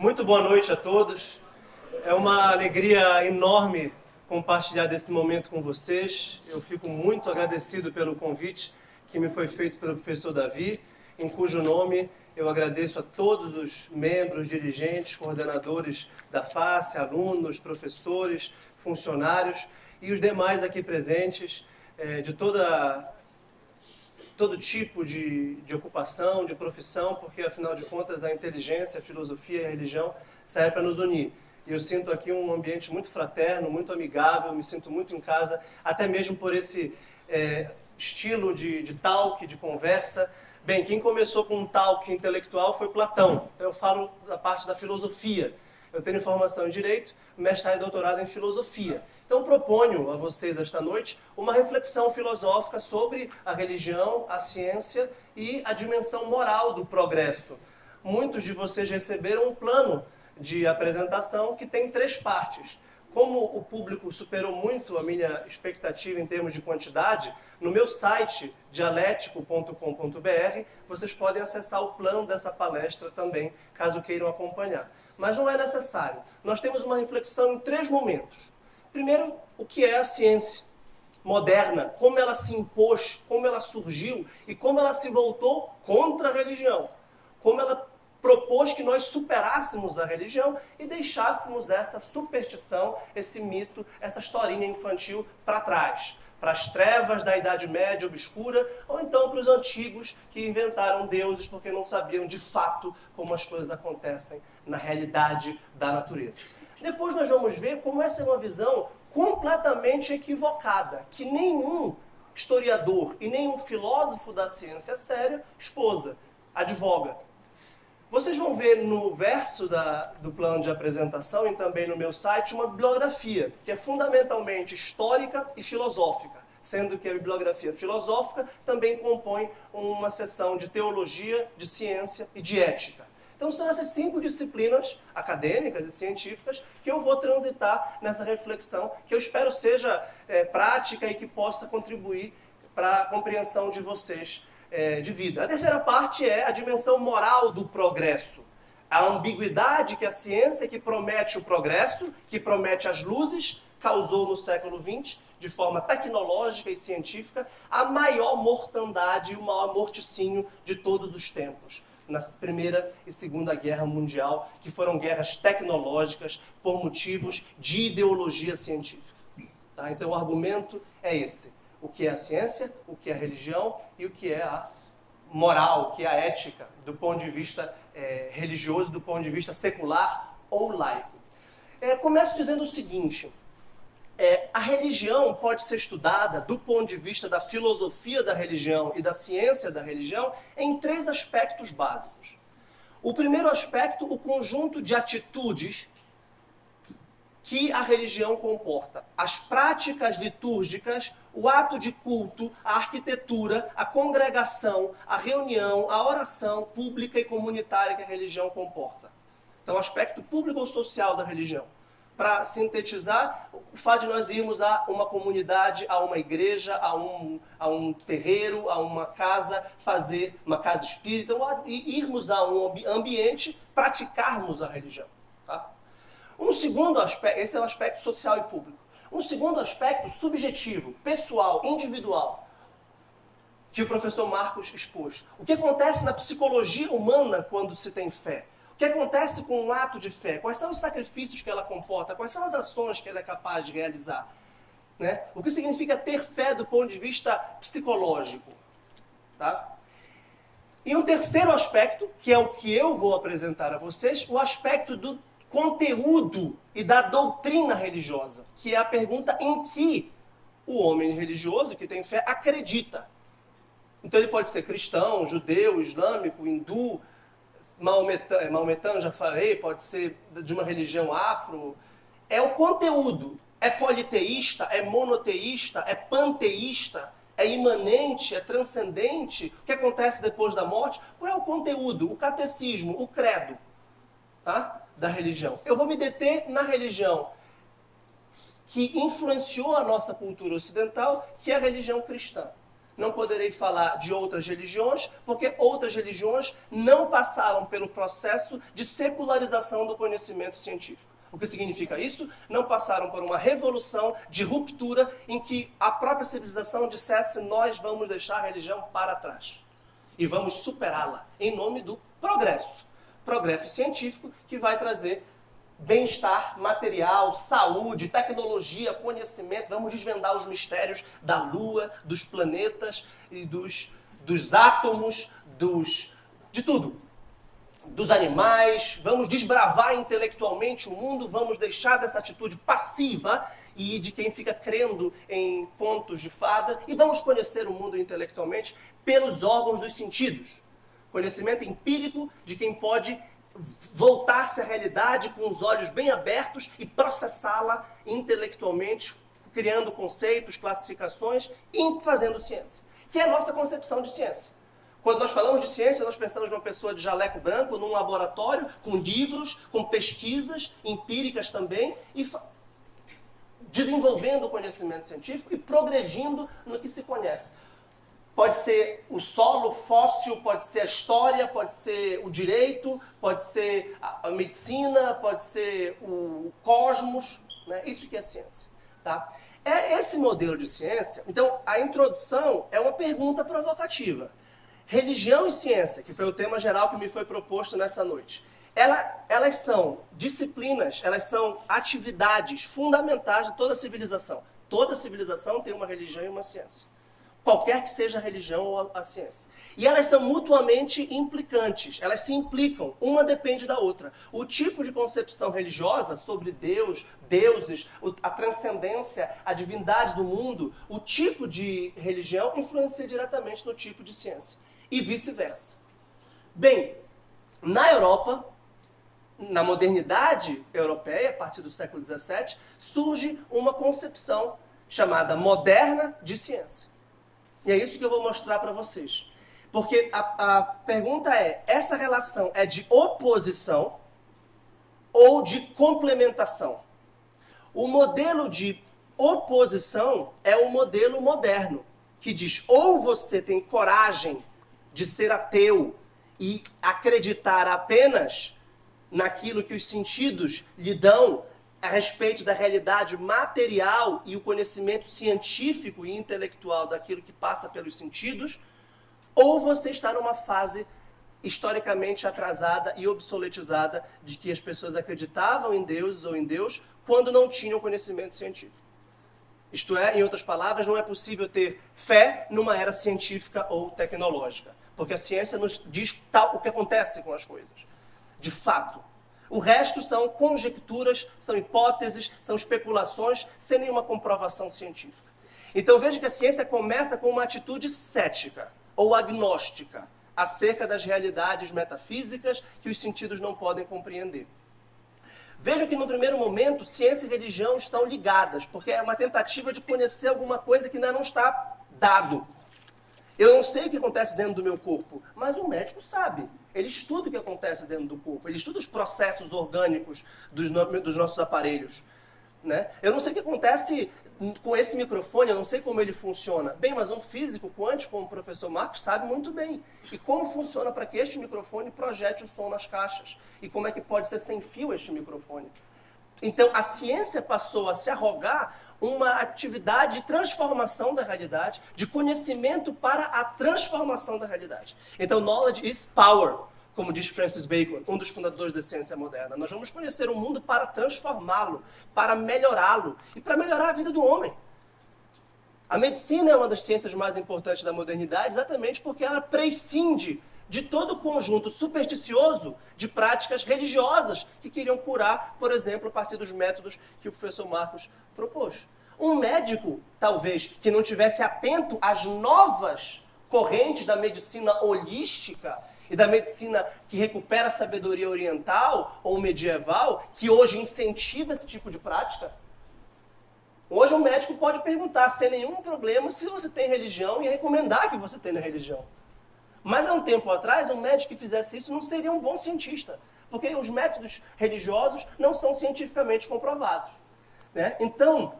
Muito boa noite a todos. É uma alegria enorme compartilhar desse momento com vocês. Eu fico muito agradecido pelo convite que me foi feito pelo professor Davi, em cujo nome eu agradeço a todos os membros, dirigentes, coordenadores da FACE, alunos, professores, funcionários e os demais aqui presentes de todo tipo de ocupação, de profissão, porque, afinal de contas, a inteligência, a filosofia e a religião servem para nos unir. E eu sinto aqui um ambiente muito fraterno, muito amigável, me sinto muito em casa, até mesmo por esse estilo de talk, de conversa. Bem, quem começou com um talk intelectual foi Platão, então eu falo da parte da filosofia. Eu tenho formação em Direito, mestrado e doutorado em Filosofia. Então proponho a vocês esta noite uma reflexão filosófica sobre a religião, a ciência e a dimensão moral do progresso. Muitos de vocês receberam um plano de apresentação que tem 3 partes. Como o público superou muito a minha expectativa em termos de quantidade, no meu site dialético.com.br vocês podem acessar o plano dessa palestra também, caso queiram acompanhar. Mas não é necessário. Nós temos uma reflexão em 3 momentos. Primeiro, o que é a ciência moderna, como ela se impôs, como ela surgiu e como ela se voltou contra a religião. Como ela propôs que nós superássemos a religião e deixássemos essa superstição, esse mito, essa historinha infantil para trás. Para as trevas da Idade Média obscura, ou então para os antigos que inventaram deuses porque não sabiam de fato como as coisas acontecem na realidade da natureza. Depois nós vamos ver como essa é uma visão completamente equivocada, que nenhum historiador e nenhum filósofo da ciência séria advoga. Vocês vão ver no verso do plano de apresentação e também no meu site uma bibliografia, que é fundamentalmente histórica e filosófica, sendo que a bibliografia filosófica também compõe uma seção de teologia, de ciência e de ética. Então são essas 5 disciplinas acadêmicas e científicas que eu vou transitar nessa reflexão, que eu espero seja prática e que possa contribuir para a compreensão de vocês de vida. A terceira parte é a dimensão moral do progresso. A ambiguidade que a ciência, que promete o progresso, que promete as luzes, causou no século XX, de forma tecnológica e científica, a maior mortandade e o maior morticínio de todos os tempos. Na Primeira e Segunda Guerra Mundial, que foram guerras tecnológicas por motivos de ideologia científica. Tá? Então o argumento é esse. O que é a ciência, o que é a religião e o que é a moral, o que é a ética, do ponto de vista religioso, do ponto de vista secular ou laico. Começo dizendo o seguinte, a religião pode ser estudada do ponto de vista da filosofia da religião e da ciência da religião em 3 aspectos básicos. O primeiro aspecto, o conjunto de atitudes que a religião comporta. As práticas litúrgicas, o ato de culto, a arquitetura, a congregação, a reunião, a oração pública e comunitária que a religião comporta. Então, o aspecto público ou social da religião. Para sintetizar, o fato de nós irmos a uma comunidade, a uma igreja, a um terreiro, a uma casa, fazer uma casa espírita, e irmos a um ambiente, praticarmos a religião. Tá? Um segundo aspecto, esse é o aspecto social e público. Um segundo aspecto subjetivo, pessoal, individual, que o professor Marcos expôs. O que acontece na psicologia humana quando se tem fé? O que acontece com um ato de fé? Quais são os sacrifícios que ela comporta? Quais são as ações que ela é capaz de realizar? Né? O que significa ter fé do ponto de vista psicológico? Tá? E um terceiro aspecto, que é o que eu vou apresentar a vocês, o aspecto do conteúdo e da doutrina religiosa, que é a pergunta em que o homem religioso que tem fé acredita. Então ele pode ser cristão, judeu, islâmico, hindu, maometano, já falei, pode ser de uma religião afro. É o conteúdo. É politeísta, é monoteísta, é panteísta, é imanente, é transcendente. O que acontece depois da morte? Qual é o conteúdo, o catecismo, o credo, tá? Da religião. Eu vou me deter na religião que influenciou a nossa cultura ocidental, que é a religião cristã. não poderei falar de outras religiões, porque outras religiões não passaram pelo processo de secularização do conhecimento científico. O que significa isso? Não passaram por uma revolução de ruptura em que a própria civilização dissesse: nós vamos deixar a religião para trás e vamos superá-la em nome do progresso. Progresso científico que vai trazer bem-estar material, saúde, tecnologia, conhecimento. Vamos desvendar os mistérios da Lua, dos planetas e dos átomos, de tudo. Dos animais, vamos desbravar intelectualmente o mundo, vamos deixar dessa atitude passiva e de quem fica crendo em contos de fada e vamos conhecer o mundo intelectualmente pelos órgãos dos sentidos. Conhecimento empírico de quem pode voltar-se à realidade com os olhos bem abertos e processá-la intelectualmente, criando conceitos, classificações e fazendo ciência, que é a nossa concepção de ciência. Quando nós falamos de ciência, nós pensamos numa pessoa de jaleco branco, num laboratório, com livros, com pesquisas empíricas também, e desenvolvendo o conhecimento científico e progredindo no que se conhece. Pode ser o solo fóssil, pode ser a história, pode ser o direito, pode ser a medicina, pode ser o cosmos, né? Isso que é ciência. Tá? É esse modelo de ciência. Então, a introdução é uma pergunta provocativa. Religião e ciência, que foi o tema geral que me foi proposto nessa noite, elas são disciplinas, elas são atividades fundamentais de toda civilização. Toda civilização tem uma religião e uma ciência. Qualquer que seja a religião ou a ciência. E elas são mutuamente implicantes, elas se implicam, uma depende da outra. O tipo de concepção religiosa sobre Deus, deuses, a transcendência, a divindade do mundo, o tipo de religião influencia diretamente no tipo de ciência. E vice-versa. Bem, na Europa, na modernidade europeia, a partir do século XVII, surge uma concepção chamada moderna de ciência. E é isso que eu vou mostrar para vocês. Porque a pergunta é, essa relação é de oposição ou de complementação? O modelo de oposição é o modelo moderno, que diz ou você tem coragem de ser ateu e acreditar apenas naquilo que os sentidos lhe dão a respeito da realidade material e o conhecimento científico e intelectual daquilo que passa pelos sentidos, ou você está numa fase historicamente atrasada e obsoletizada de que as pessoas acreditavam em deuses ou em Deus quando não tinham conhecimento científico. Isto é, em outras palavras, não é possível ter fé numa era científica ou tecnológica, porque a ciência nos diz o que acontece com as coisas, de fato. O resto são conjecturas, são hipóteses, são especulações, sem nenhuma comprovação científica. Então veja que a ciência começa com uma atitude cética ou agnóstica acerca das realidades metafísicas que os sentidos não podem compreender. Veja que no primeiro momento, ciência e religião estão ligadas, porque é uma tentativa de conhecer alguma coisa que ainda não está dado. Eu não sei o que acontece dentro do meu corpo, mas o médico sabe. Ele estuda o que acontece dentro do corpo, ele estuda os processos orgânicos dos nossos aparelhos. Né? Eu não sei o que acontece com esse microfone, eu não sei como ele funciona. Bem, mas um físico quântico, como o professor Marcos, sabe muito bem. E como funciona para que este microfone projete o som nas caixas. E como é que pode ser sem fio este microfone. Então, a ciência passou a se arrogar uma atividade de transformação da realidade, de conhecimento para a transformação da realidade. Então, knowledge is power, como diz Francis Bacon, um dos fundadores da ciência moderna. Nós vamos conhecer o mundo para transformá-lo, para melhorá-lo e para melhorar a vida do homem. A medicina é uma das ciências mais importantes da modernidade exatamente porque ela prescinde de todo o conjunto supersticioso de práticas religiosas que queriam curar, por exemplo, a partir dos métodos que o professor Marcos propôs. Um médico, talvez, que não tivesse atento às novas correntes da medicina holística e da medicina que recupera a sabedoria oriental ou medieval, que hoje incentiva esse tipo de prática. Hoje um médico pode perguntar sem nenhum problema se você tem religião e recomendar que você tenha religião. Mas há um tempo atrás, um médico que fizesse isso não seria um bom cientista, porque os métodos religiosos não são cientificamente comprovados. Né? Então,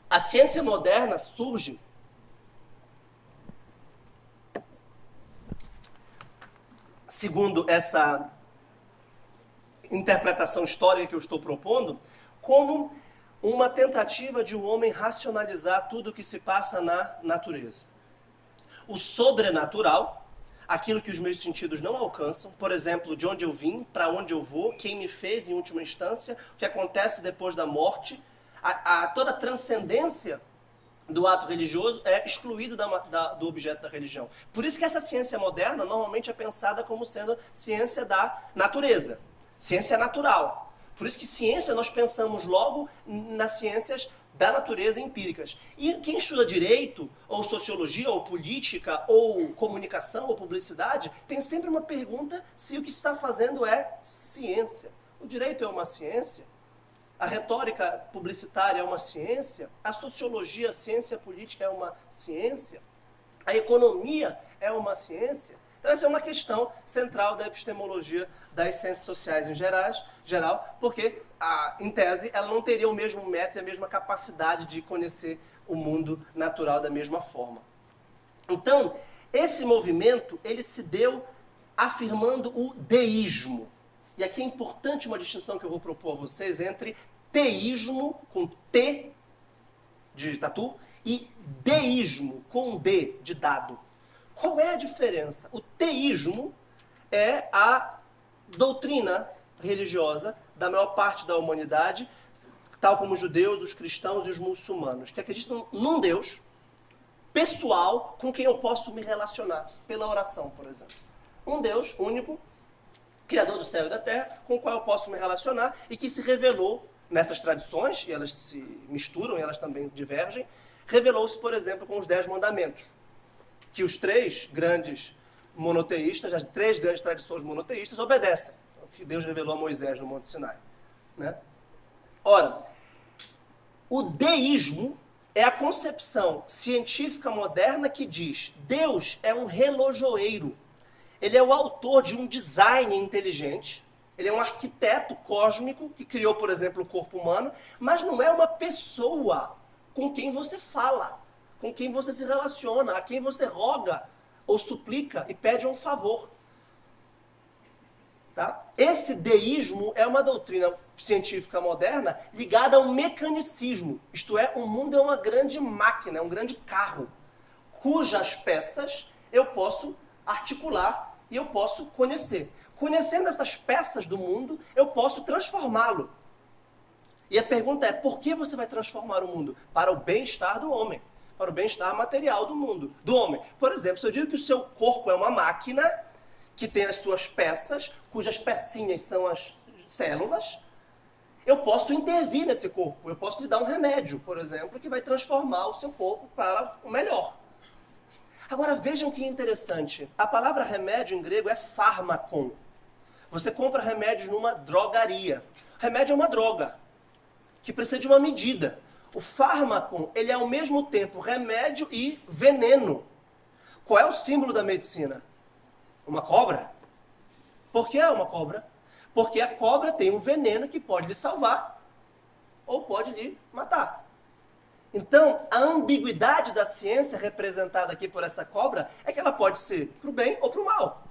a ciência moderna surge segundo essa interpretação histórica que eu estou propondo, como uma tentativa de um homem racionalizar tudo o que se passa na natureza. O sobrenatural, aquilo que os meus sentidos não alcançam, por exemplo, de onde eu vim, para onde eu vou, quem me fez em última instância, o que acontece depois da morte, toda a transcendência do ato religioso é excluído do objeto da religião. Por isso que essa ciência moderna normalmente é pensada como sendo ciência da natureza, ciência natural. Por isso que ciência nós pensamos logo nas ciências da natureza empíricas. E quem estuda direito, ou sociologia, ou política, ou comunicação, ou publicidade, tem sempre uma pergunta se o que se está fazendo é ciência. O direito é uma ciência? A retórica publicitária é uma ciência? A sociologia, a ciência política é uma ciência? A economia é uma ciência? Então essa é uma questão central da epistemologia das ciências sociais em geral, porque, em tese, ela não teria o mesmo método e a mesma capacidade de conhecer o mundo natural da mesma forma. Então, esse movimento, ele se deu afirmando o deísmo. E aqui é importante uma distinção que eu vou propor a vocês entre teísmo, com T de tatu, e deísmo, com D de dado. Qual é a diferença? O teísmo é a doutrina religiosa da maior parte da humanidade, tal como os judeus, os cristãos e os muçulmanos, que acreditam num Deus pessoal com quem eu posso me relacionar, pela oração, por exemplo. Um Deus único, Criador do céu e da terra, com o qual eu posso me relacionar e que se revelou nessas tradições, e elas se misturam e elas também divergem, revelou-se, por exemplo, com os 10 mandamentos, que os 3 grandes monoteístas, as 3 grandes tradições monoteístas obedecem, que Deus revelou a Moisés no Monte Sinai. Né? Ora, o deísmo é a concepção científica moderna que diz Deus é um relojoeiro. Ele é o autor de um design inteligente, ele é um arquiteto cósmico que criou, por exemplo, o corpo humano, mas não é uma pessoa com quem você fala, com quem você se relaciona, a quem você roga ou suplica e pede um favor. Tá? Esse deísmo é uma doutrina científica moderna ligada ao mecanicismo, isto é, o mundo é uma grande máquina, é um grande carro, cujas peças eu posso articular e eu posso conhecer. Conhecendo essas peças do mundo, eu posso transformá-lo. E a pergunta é, por que você vai transformar o mundo? Para o bem-estar do homem, para o bem-estar material do mundo, do homem. Por exemplo, se eu digo que o seu corpo é uma máquina que tem as suas peças, cujas pecinhas são as células, eu posso intervir nesse corpo, eu posso lhe dar um remédio, por exemplo, que vai transformar o seu corpo para o melhor. Agora vejam que interessante, a palavra remédio em grego é fármakon. Você compra remédios numa drogaria. Remédio é uma droga, que precisa de uma medida. O fármaco, ele é ao mesmo tempo remédio e veneno. Qual é o símbolo da medicina? Uma cobra? Por que é uma cobra? Porque a cobra tem um veneno que pode lhe salvar ou pode lhe matar. Então, a ambiguidade da ciência representada aqui por essa cobra é que ela pode ser para o bem ou para o mal.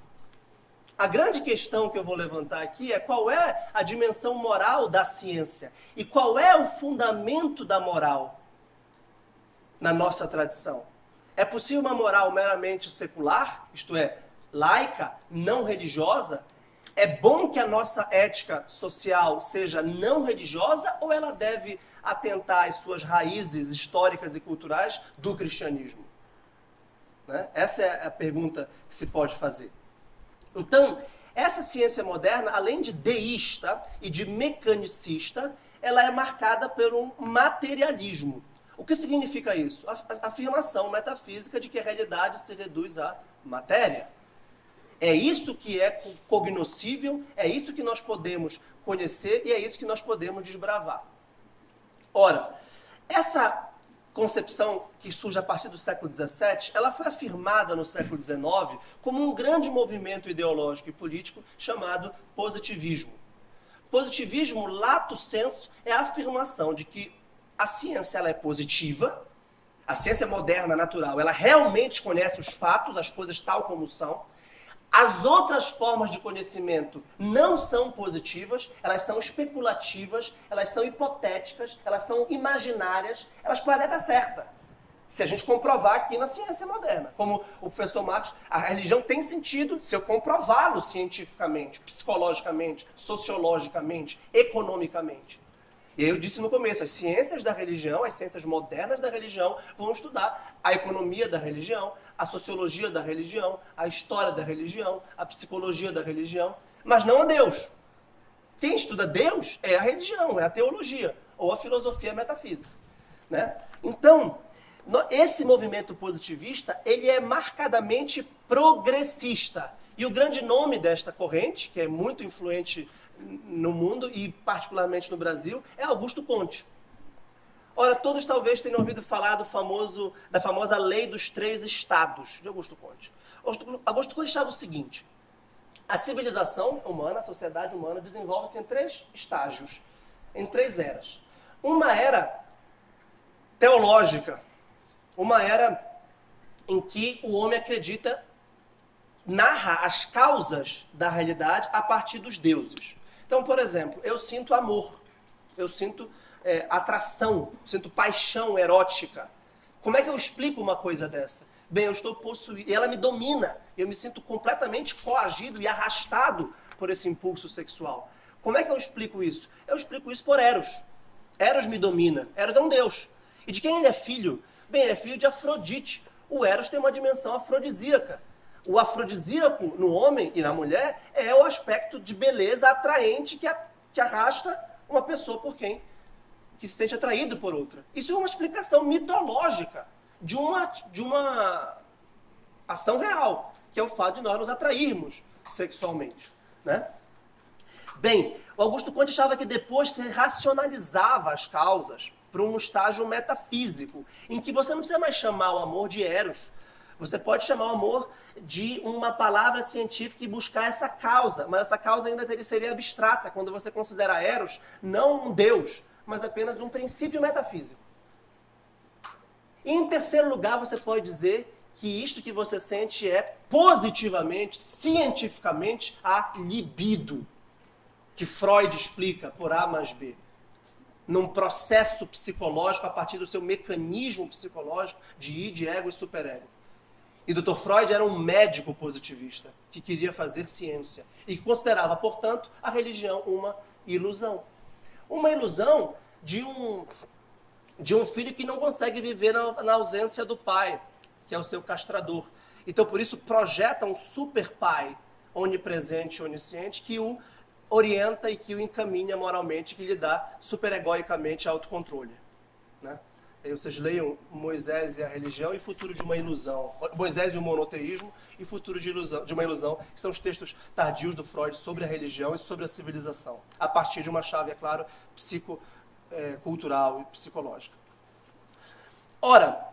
A grande questão que eu vou levantar aqui é qual é a dimensão moral da ciência e qual é o fundamento da moral na nossa tradição. É possível uma moral meramente secular, isto é, laica, não religiosa? É bom que a nossa ética social seja não religiosa ou ela deve atentar às suas raízes históricas e culturais do cristianismo? Né? Essa é a pergunta que se pode fazer. Então, essa ciência moderna, além de deísta e de mecanicista, ela é marcada por um materialismo. O que significa isso? A afirmação metafísica de que a realidade se reduz à matéria. É isso que é cognoscível, é isso que nós podemos conhecer e é isso que nós podemos desbravar. Ora, essa concepção que surge a partir do século XVII, ela foi afirmada no século XIX como um grande movimento ideológico e político chamado positivismo. Positivismo, lato sensu, é a afirmação de que a ciência ela é positiva, a ciência moderna, natural, ela realmente conhece os fatos, as coisas tal como são. As outras formas de conhecimento não são positivas, elas são especulativas, elas são hipotéticas, elas são imaginárias, elas podem dar certa. Se a gente comprovar aqui na ciência moderna. Como o professor Marcos, a religião tem sentido se eu comprová-lo cientificamente, psicologicamente, sociologicamente, economicamente. E eu disse no começo, as ciências da religião, as ciências modernas da religião vão estudar a economia da religião, a sociologia da religião, a história da religião, a psicologia da religião, mas não a Deus. Quem estuda Deus é a religião, é a teologia, ou a filosofia metafísica. Né? Então, esse movimento positivista, ele é marcadamente progressista. E o grande nome desta corrente, que é muito influente no mundo e particularmente no Brasil, é Augusto Comte. Ora, todos talvez tenham ouvido falar da famosa Lei dos Três Estados de Augusto Comte. Augusto Comte achava o seguinte: a civilização humana, a sociedade humana, desenvolve-se em 3 estágios, em 3 eras. Uma era teológica, uma era em que o homem narra as causas da realidade a partir dos deuses. Então, por exemplo, eu sinto amor, eu sinto atração, sinto paixão erótica. Como é que eu explico uma coisa dessa? Bem, eu estou possuído, e ela me domina, eu me sinto completamente coagido e arrastado por esse impulso sexual. Como é que eu explico isso? Eu explico isso por Eros. Eros me domina, Eros é um deus. E de quem ele é filho? Bem, ele é filho de Afrodite. O Eros tem uma dimensão afrodisíaca. O afrodisíaco no homem e na mulher é o aspecto de beleza atraente que arrasta uma pessoa que se sente atraído por outra. Isso é uma explicação mitológica de uma ação real, que é o fato de nós nos atrairmos sexualmente. Né? Bem, o Augusto Comte achava que depois se racionalizava as causas para um estágio metafísico, em que você não precisa mais chamar o amor de Eros. Você pode chamar o amor de uma palavra científica e buscar essa causa, mas essa causa ainda seria abstrata, quando você considera Eros não um deus, mas apenas um princípio metafísico. E em terceiro lugar, você pode dizer que isto que você sente é positivamente, cientificamente, a libido, que Freud explica por A mais B. Num processo psicológico, a partir do seu mecanismo psicológico de id, ego e superego. E Dr. Freud era um médico positivista, que queria fazer ciência, e considerava, portanto, a religião uma ilusão. Uma ilusão de um filho que não consegue viver na ausência do pai, que é o seu castrador. Então, por isso, projeta um super pai onipresente e onisciente que o orienta e que o encaminha moralmente, que lhe dá superegoicamente autocontrole. Né? Aí vocês leiam Moisés e a religião e futuro de uma ilusão. Moisés e o monoteísmo e futuro de uma ilusão, que são os textos tardios do Freud sobre a religião e sobre a civilização, a partir de uma chave, é claro, cultural e psicológica. Ora,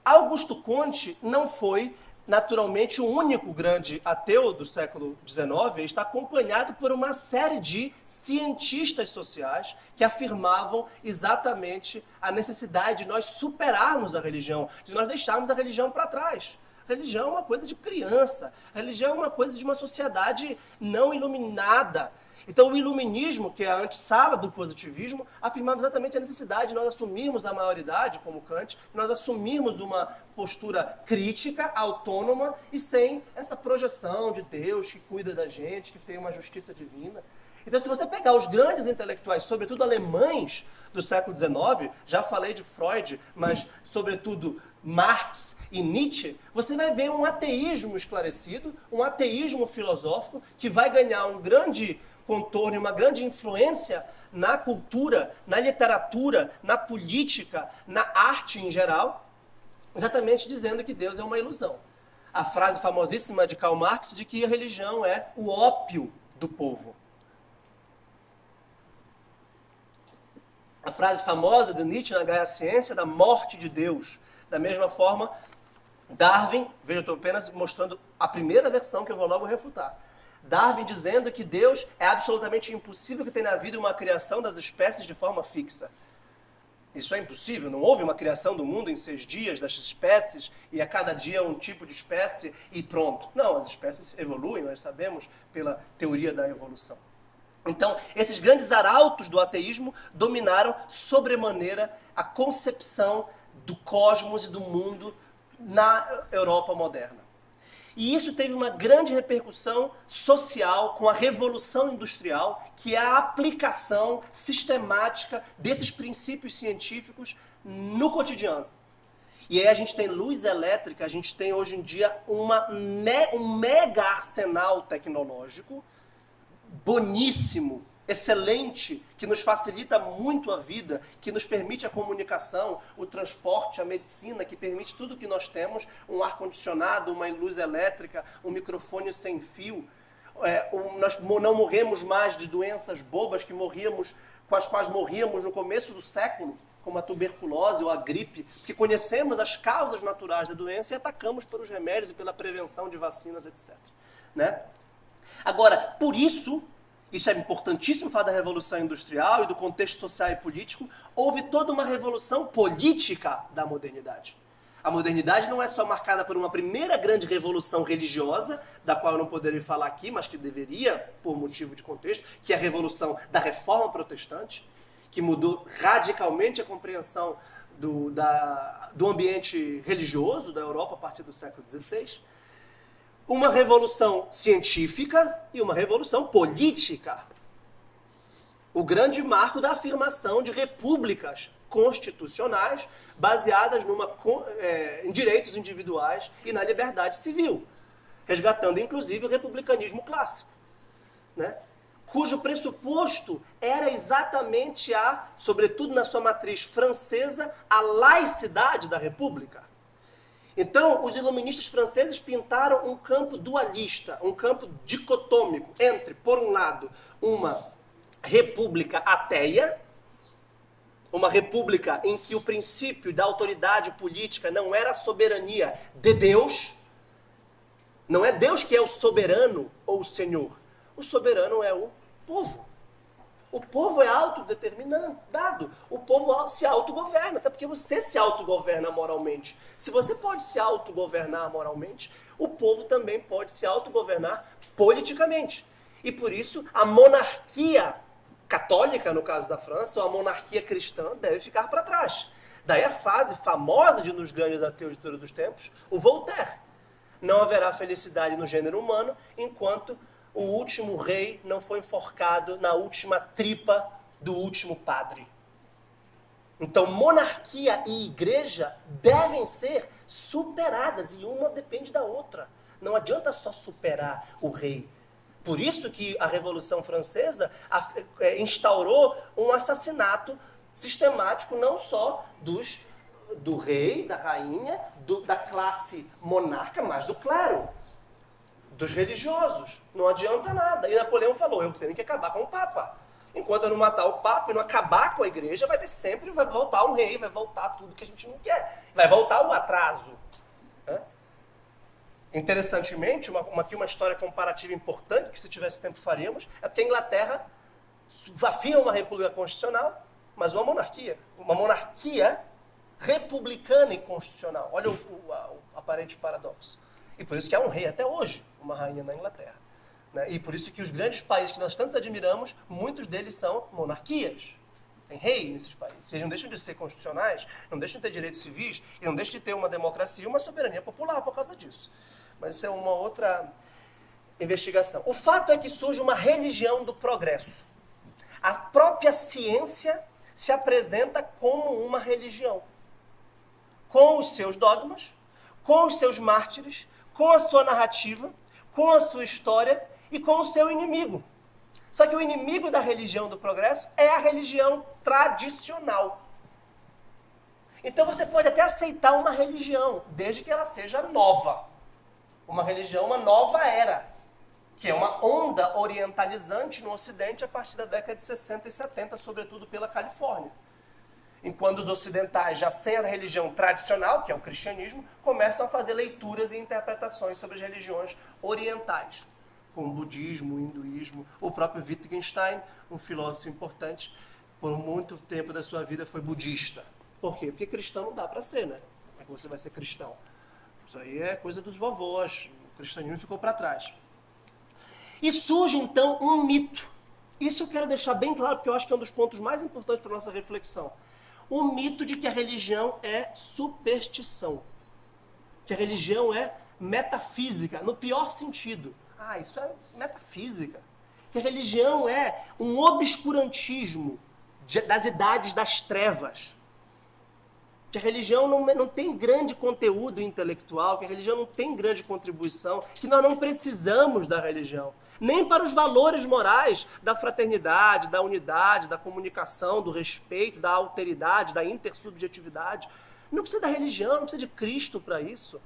Augusto Comte não foi naturalmente o único grande ateu do século XIX, ele está acompanhado por uma série de cientistas sociais que afirmavam exatamente a necessidade de nós superarmos a religião, de nós deixarmos a religião para trás. A religião é uma coisa de criança, a religião é uma coisa de uma sociedade não iluminada. Então o iluminismo, que é a antessala do positivismo, afirmava exatamente a necessidade de nós assumirmos a maioridade, como Kant, de nós assumirmos uma postura crítica, autônoma e sem essa projeção de Deus que cuida da gente, que tem uma justiça divina. Então, se você pegar os grandes intelectuais, sobretudo alemães do século XIX, já falei de Freud, mas sobretudo Marx e Nietzsche, você vai ver um ateísmo esclarecido, um ateísmo filosófico que vai ganhar um grande contorno e uma grande influência na cultura, na literatura, na política, na arte em geral, exatamente dizendo que Deus é uma ilusão. A frase famosíssima de Karl Marx de que a religião é o ópio do povo. A frase famosa do Nietzsche na Gaia Ciência da morte de Deus. Da mesma forma, Darwin, veja, eu estou apenas mostrando a primeira versão que eu vou logo refutar. Darwin dizendo que Deus é absolutamente impossível que tenha havido uma criação das espécies de forma fixa. Isso é impossível, não houve uma criação do mundo em 6 dias das espécies e a cada dia um tipo de espécie e pronto. Não, as espécies evoluem, nós sabemos pela teoria da evolução. Então, esses grandes arautos do ateísmo dominaram sobremaneira a concepção do cosmos e do mundo na Europa moderna. E isso teve uma grande repercussão social com a Revolução Industrial, que é a aplicação sistemática desses princípios científicos no cotidiano. E aí a gente tem luz elétrica, a gente tem hoje em dia um mega arsenal tecnológico, boníssimo, excelente, que nos facilita muito a vida, que nos permite a comunicação, o transporte, a medicina, que permite tudo o que nós temos, um ar-condicionado, uma luz elétrica, um microfone sem fio. Nós não morremos mais de doenças bobas com as quais morríamos no começo do século, como a tuberculose ou a gripe, porque conhecemos as causas naturais da doença e atacamos pelos remédios e pela prevenção de vacinas, etc. Né? Agora, por isso é importantíssimo falar da Revolução Industrial e do contexto social e político, houve toda uma revolução política da modernidade. A modernidade não é só marcada por uma primeira grande revolução religiosa, da qual eu não poderia falar aqui, mas que deveria, por motivo de contexto, que é a revolução da Reforma Protestante, que mudou radicalmente a compreensão do ambiente religioso da Europa a partir do século XVI. Uma revolução científica e uma revolução política. O grande marco da afirmação de repúblicas constitucionais baseadas em direitos individuais e na liberdade civil, resgatando inclusive o republicanismo clássico, né? Cujo pressuposto era exatamente sobretudo na sua matriz francesa, a laicidade da república. Então, os iluministas franceses pintaram um campo dualista, um campo dicotômico entre, por um lado, uma república ateia, uma república em que o princípio da autoridade política não era a soberania de Deus, não é Deus que é o soberano ou o senhor, o soberano é o povo. O povo é autodeterminado. O povo se autogoverna, até porque você se autogoverna moralmente. Se você pode se autogovernar moralmente, o povo também pode se autogovernar politicamente. E por isso a monarquia católica, no caso da França, ou a monarquia cristã deve ficar para trás. Daí a fase famosa de um dos grandes ateus de todos os tempos, o Voltaire. Não haverá felicidade no gênero humano enquanto o último rei não foi enforcado na última tripa do último padre. Então, monarquia e igreja devem ser superadas, e uma depende da outra. Não adianta só superar o rei. Por isso que a Revolução Francesa instaurou um assassinato sistemático não só do rei, da rainha, da classe monarca, mas do clero, dos religiosos. Não adianta nada. E Napoleão falou, eu tenho que acabar com o Papa. Enquanto eu não matar o Papa e não acabar com a igreja, vai voltar um rei, vai voltar tudo que a gente não quer. Vai voltar o atraso. Interessantemente, aqui uma história comparativa importante, que se tivesse tempo faríamos, é porque a Inglaterra afirma uma república constitucional, mas uma monarquia republicana e constitucional. Olha o aparente paradoxo. E por isso que há um rei até hoje, uma rainha na Inglaterra. Né? E por isso que os grandes países que nós tanto admiramos, muitos deles são monarquias. Tem rei nesses países. Eles não deixam de ser constitucionais, não deixam de ter direitos civis, e não deixam de ter uma democracia e uma soberania popular por causa disso. Mas isso é uma outra investigação. O fato é que surge uma religião do progresso. A própria ciência se apresenta como uma religião. Com os seus dogmas, com os seus mártires, com a sua narrativa, com a sua história e com o seu inimigo. Só que o inimigo da religião do progresso é a religião tradicional. Então você pode até aceitar uma religião, desde que ela seja nova. Uma religião, uma nova era, que é uma onda orientalizante no Ocidente a partir da década de 60 e 70, sobretudo pela Califórnia. Enquanto os ocidentais, já sem a religião tradicional, que é o cristianismo, começam a fazer leituras e interpretações sobre as religiões orientais, como o budismo, o hinduísmo, o próprio Wittgenstein, um filósofo importante, por muito tempo da sua vida foi budista. Por quê? Porque cristão não dá para ser, né? Como é que você vai ser cristão? Isso aí é coisa dos vovós. O cristianismo ficou para trás. E surge, então, um mito. Isso eu quero deixar bem claro, porque eu acho que é um dos pontos mais importantes para a nossa reflexão. O mito de que a religião é superstição. Que a religião é metafísica, no pior sentido. Ah, isso é metafísica. Que a religião é um obscurantismo das idades das trevas. Que a religião não tem grande conteúdo intelectual, que a religião não tem grande contribuição, que nós não precisamos da religião. Nem para os valores morais da fraternidade, da unidade, da comunicação, do respeito, da alteridade, da intersubjetividade. Não precisa da religião, não precisa de Cristo para isso.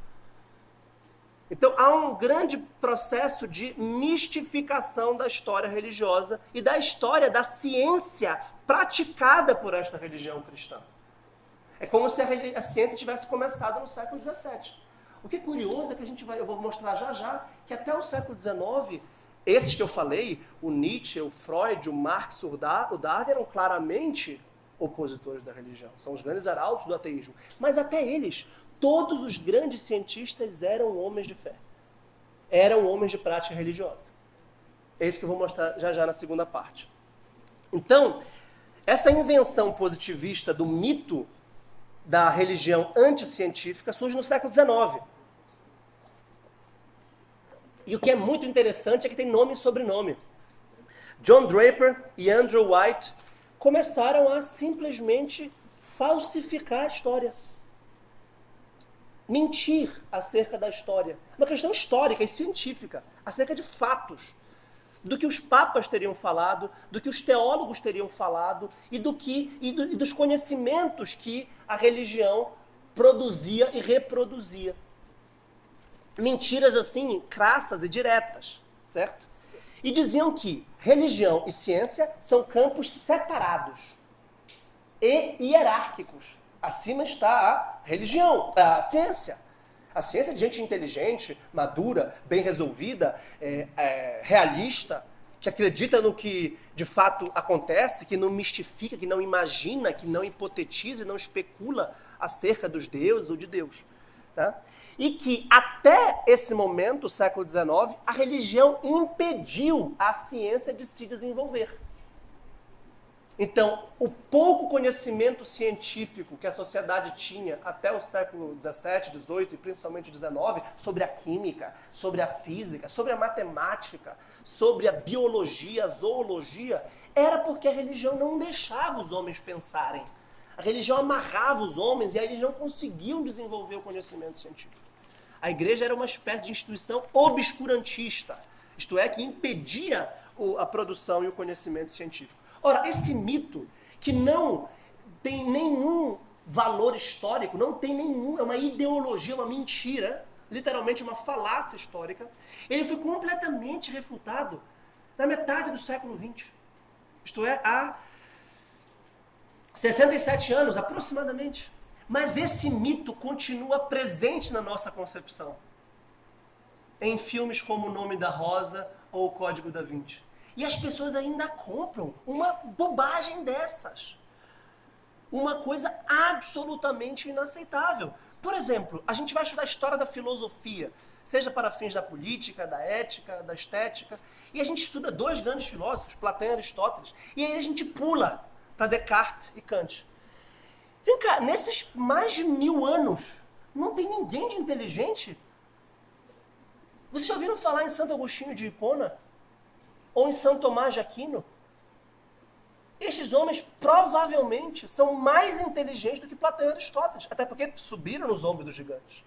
Então há um grande processo de mistificação da história religiosa e da história da ciência praticada por esta religião cristã. É como se a ciência tivesse começado no século XVII. O que é curioso é que eu vou mostrar já, que até o século XIX, esses que eu falei, o Nietzsche, o Freud, o Marx, o Darwin, eram claramente opositores da religião. São os grandes arautos do ateísmo. Mas até eles, todos os grandes cientistas eram homens de fé. Eram homens de prática religiosa. É isso que eu vou mostrar já na segunda parte. Então, essa invenção positivista do mito da religião anticientífica surge no século XIX. E o que é muito interessante é que tem nome e sobrenome. John Draper e Andrew White começaram a simplesmente falsificar a história. Mentir acerca da história. Uma questão histórica e científica, acerca de fatos. Do que os papas teriam falado, do que os teólogos teriam falado e dos conhecimentos que a religião produzia e reproduzia. Mentiras assim, crassas e diretas, certo? E diziam que religião e ciência são campos separados e hierárquicos. Acima está a religião, a ciência. A ciência é de gente inteligente, madura, bem resolvida, realista, que acredita no que de fato acontece, que não mistifica, que não imagina, que não hipotetiza e não especula acerca dos deuses ou de Deus. Tá? E que até esse momento, o século XIX, a religião impediu a ciência de se desenvolver. Então, o pouco conhecimento científico que a sociedade tinha até o século XVII, XVIII e principalmente XIX sobre a química, sobre a física, sobre a matemática, sobre a biologia, a zoologia, era porque a religião não deixava os homens pensarem. A religião amarrava os homens e aí eles não conseguiam desenvolver o conhecimento científico. A igreja era uma espécie de instituição obscurantista, isto é, que impedia a produção e o conhecimento científico. Ora, esse mito, que não tem nenhum valor histórico, não tem nenhum, é uma ideologia, uma mentira, literalmente uma falácia histórica, ele foi completamente refutado na metade do século XX. Isto é, há 67 anos, aproximadamente. Mas esse mito continua presente na nossa concepção. Em filmes como O Nome da Rosa ou O Código da Vinci. E as pessoas ainda compram uma bobagem dessas. Uma coisa absolutamente inaceitável. Por exemplo, a gente vai estudar a história da filosofia, seja para fins da política, da ética, da estética, e a gente estuda dois grandes filósofos, Platão e Aristóteles, e aí a gente pula para Descartes e Kant. Vem cá, nesses mais de 1000 anos, não tem ninguém de inteligente? Vocês já ouviram falar em Santo Agostinho de Hipona? Ou em São Tomás de Aquino? Estes homens provavelmente são mais inteligentes do que Platão e Aristóteles, até porque subiram nos ombros dos gigantes.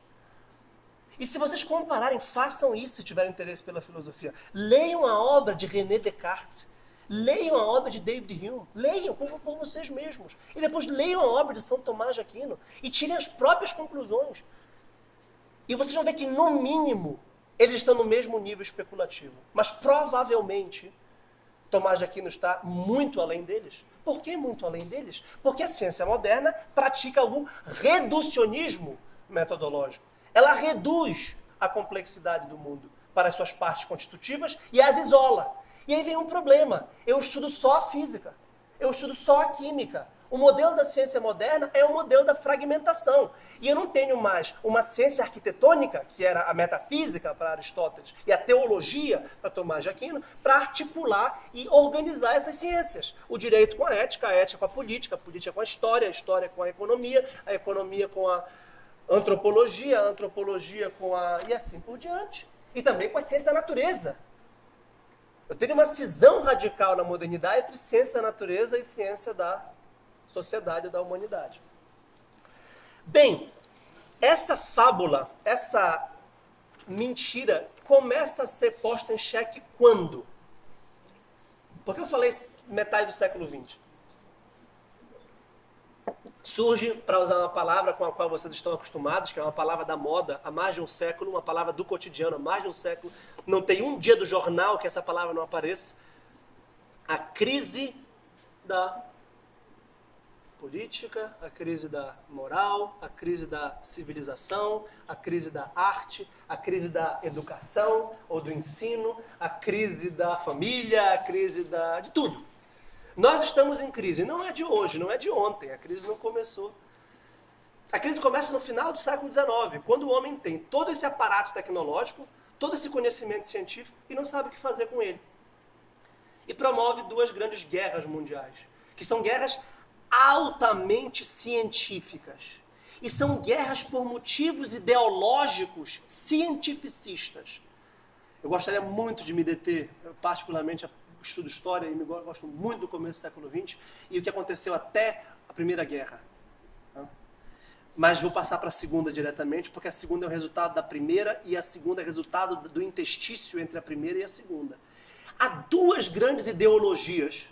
E se vocês compararem, façam isso se tiverem interesse pela filosofia. Leiam a obra de René Descartes, leiam a obra de David Hume, leiam por vocês mesmos. E depois leiam a obra de São Tomás de Aquino e tirem as próprias conclusões. E vocês vão ver que, no mínimo, eles estão no mesmo nível especulativo. Mas provavelmente Tomás de Aquino está muito além deles. Por que muito além deles? Porque a ciência moderna pratica algum reducionismo metodológico. Ela reduz a complexidade do mundo para as suas partes constitutivas e as isola. E aí vem um problema. Eu estudo só a física. Eu estudo só a química. O modelo da ciência moderna é o modelo da fragmentação. E eu não tenho mais uma ciência arquitetônica, que era a metafísica para Aristóteles, e a teologia para Tomás de Aquino, para articular e organizar essas ciências. O direito com a ética com a política com a história com a economia com a antropologia com a... e assim por diante. E também com a ciência da natureza. Eu tenho uma cisão radical na modernidade entre ciência da natureza e ciência da sociedade, da humanidade. Bem, essa fábula, essa mentira, começa a ser posta em xeque quando? Porque eu falei metade do século XX. Surge, para usar uma palavra com a qual vocês estão acostumados, que é uma palavra da moda há mais de um século, uma palavra do cotidiano há mais de um século. Não tem um dia do jornal que essa palavra não apareça. A crise da política, a crise da moral, a crise da civilização, a crise da arte, a crise da educação ou do ensino, a crise da família, a crise de tudo. Nós estamos em crise, não é de hoje, não é de ontem, a crise não começou. A crise começa no final do século XIX, quando o homem tem todo esse aparato tecnológico, todo esse conhecimento científico e não sabe o que fazer com ele. E promove duas grandes guerras mundiais, que são guerras altamente científicas. E são guerras por motivos ideológicos cientificistas. Eu gostaria muito de me deter, particularmente estudo história e gosto muito do começo do século XX e o que aconteceu até a Primeira Guerra. Mas vou passar para a segunda diretamente, porque a segunda é o resultado da primeira e a segunda é o resultado do interstício entre a primeira e a segunda. Há duas grandes ideologias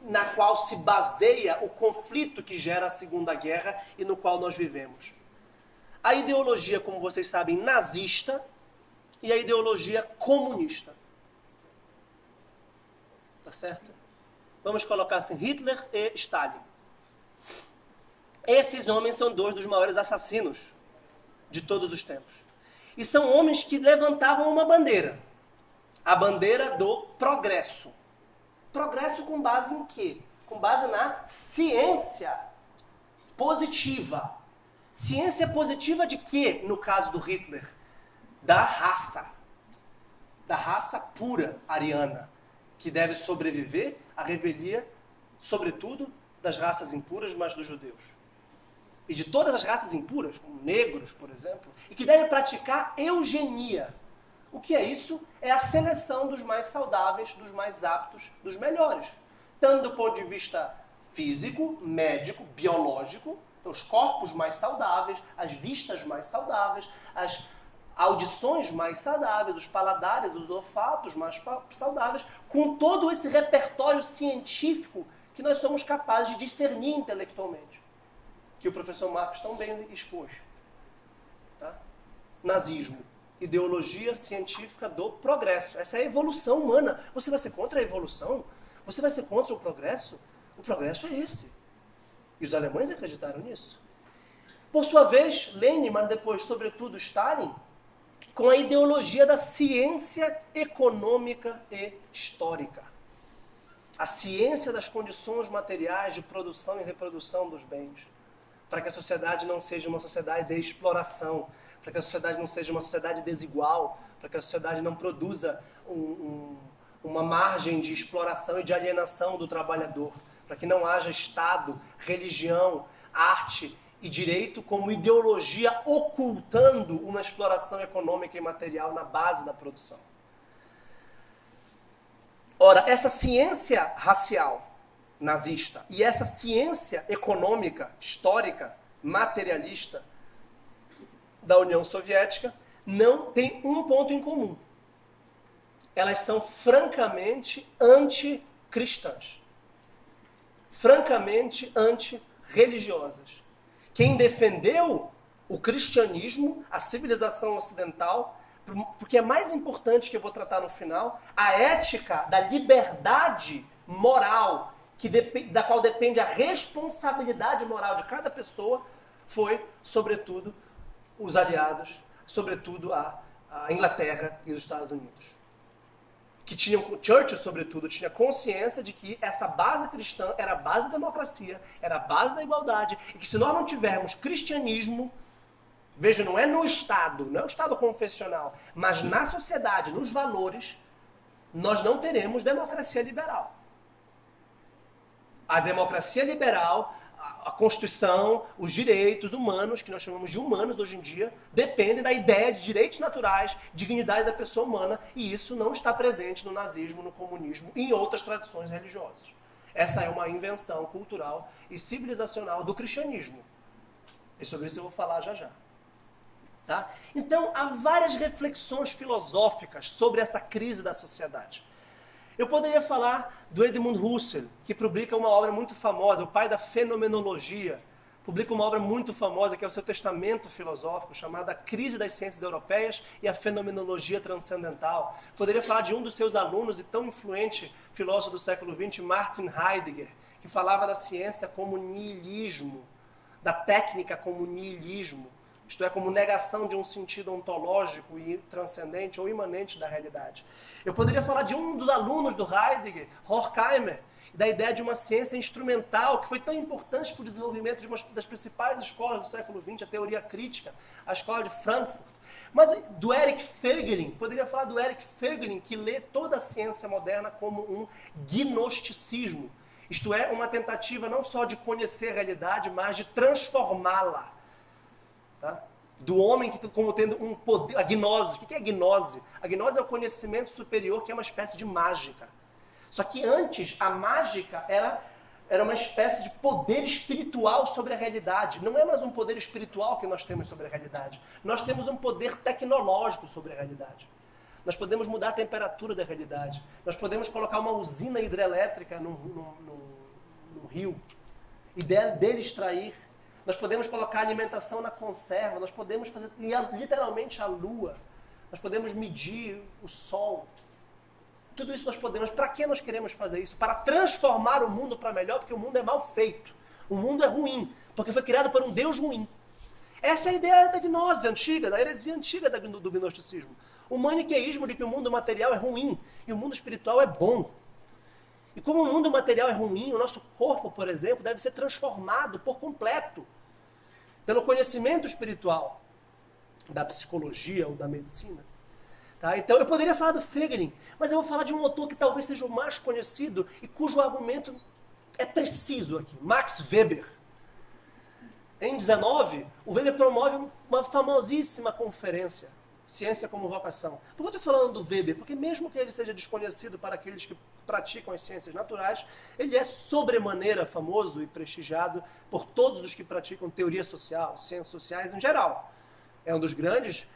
na qual se baseia o conflito que gera a Segunda Guerra e no qual nós vivemos. A ideologia, como vocês sabem, nazista e a ideologia comunista. Tá certo? Vamos colocar assim, Hitler e Stalin. Esses homens são dois dos maiores assassinos de todos os tempos. E são homens que levantavam uma bandeira. A bandeira do progresso. Progresso com base em quê? Com base na ciência positiva. Ciência positiva de quê, no caso do Hitler? Da raça. Da raça pura ariana, que deve sobreviver à revelia, sobretudo, das raças impuras, mas dos judeus. E de todas as raças impuras, como negros, por exemplo, e que deve praticar eugenia. O que é isso? É a seleção dos mais saudáveis, dos mais aptos, dos melhores. Tanto do ponto de vista físico, médico, biológico, então os corpos mais saudáveis, as vistas mais saudáveis, as audições mais saudáveis, os paladares, os olfatos mais saudáveis, com todo esse repertório científico que nós somos capazes de discernir intelectualmente, que o professor Marcos tão bem expôs. Tá? Nazismo, ideologia científica do progresso. Essa é a evolução humana. Você vai ser contra a evolução? Você vai ser contra o progresso? O progresso é esse. E os alemães acreditaram nisso. Por sua vez, Lenin, mas depois, sobretudo, Stalin, com a ideologia da ciência econômica e histórica. A ciência das condições materiais de produção e reprodução dos bens. Para que a sociedade não seja uma sociedade de exploração, para que a sociedade não seja uma sociedade desigual, para que a sociedade não produza uma margem de exploração e de alienação do trabalhador, para que não haja Estado, religião, arte e direito como ideologia ocultando uma exploração econômica e material na base da produção. Ora, essa ciência racial nazista e essa ciência econômica, histórica, materialista da União Soviética não tem um ponto em comum. Elas são francamente anticristãs. Francamente antirreligiosas. Quem defendeu o cristianismo, a civilização ocidental, porque é mais importante que eu vou tratar no final, a ética da liberdade moral, da qual depende a responsabilidade moral de cada pessoa, foi, sobretudo, os aliados, sobretudo a Inglaterra e os Estados Unidos. que tinham, Churchill sobretudo, tinha consciência de que essa base cristã era a base da democracia, era a base da igualdade, e que se nós não tivermos cristianismo, veja, não é no Estado, não é o Estado confessional, mas na sociedade, nos valores, nós não teremos democracia liberal. A democracia liberal, a Constituição, os direitos humanos, que nós chamamos de humanos hoje em dia, dependem da ideia de direitos naturais, dignidade da pessoa humana, e isso não está presente no nazismo, no comunismo e em outras tradições religiosas. Essa é uma invenção cultural e civilizacional do cristianismo. E sobre isso eu vou falar já já. Tá? Então, há várias reflexões filosóficas sobre essa crise da sociedade. Eu poderia falar do Edmund Husserl, que publica uma obra muito famosa, o pai da fenomenologia, publica uma obra muito famosa que é o seu testamento filosófico, chamada Crise das Ciências Europeias e a Fenomenologia Transcendental. Poderia falar de um dos seus alunos e tão influente filósofo do século XX, Martin Heidegger, que falava da ciência como niilismo, da técnica como niilismo, isto é, como negação de um sentido ontológico e transcendente ou imanente da realidade. Eu poderia falar de um dos alunos do Heidegger, Horkheimer, da ideia de uma ciência instrumental, que foi tão importante para o desenvolvimento de uma das principais escolas do século XX, a teoria crítica, a escola de Frankfurt. Mas do Eric Voegelin, poderia falar do Eric Voegelin, que lê toda a ciência moderna como um gnosticismo, isto é, uma tentativa não só de conhecer a realidade, mas de transformá-la. Tá? Do homem que como tendo um poder, a gnose. O que é a gnose? A gnose é o conhecimento superior, que é uma espécie de mágica. Só que antes a mágica era uma espécie de poder espiritual sobre a realidade. Não é mais um poder espiritual que nós temos sobre a realidade. Nós temos um poder tecnológico sobre a realidade. Nós podemos mudar a temperatura da realidade. Nós podemos colocar uma usina hidrelétrica no rio e dele extrair. Nós podemos colocar alimentação na conserva, nós podemos fazer literalmente a lua, nós podemos medir o sol. Tudo isso nós podemos. Para que nós queremos fazer isso? Para transformar o mundo para melhor, porque o mundo é mal feito. O mundo é ruim, porque foi criado por um Deus ruim. Essa é a ideia da gnose antiga, da heresia antiga do gnosticismo. O maniqueísmo de que o mundo material é ruim e o mundo espiritual é bom. E como o mundo material é ruim, o nosso corpo, por exemplo, deve ser transformado por completo pelo conhecimento espiritual da psicologia ou da medicina. Tá? Então eu poderia falar do Voegelin, mas eu vou falar de um autor que talvez seja o mais conhecido e cujo argumento é preciso aqui, Max Weber. Em 19, o Weber promove uma famosíssima conferência, Ciência como Vocação. Por que eu estou falando do Weber? Porque mesmo que ele seja desconhecido para aqueles que praticam as ciências naturais, ele é sobremaneira famoso e prestigiado por todos os que praticam teoria social, ciências sociais em geral. É um dos grandes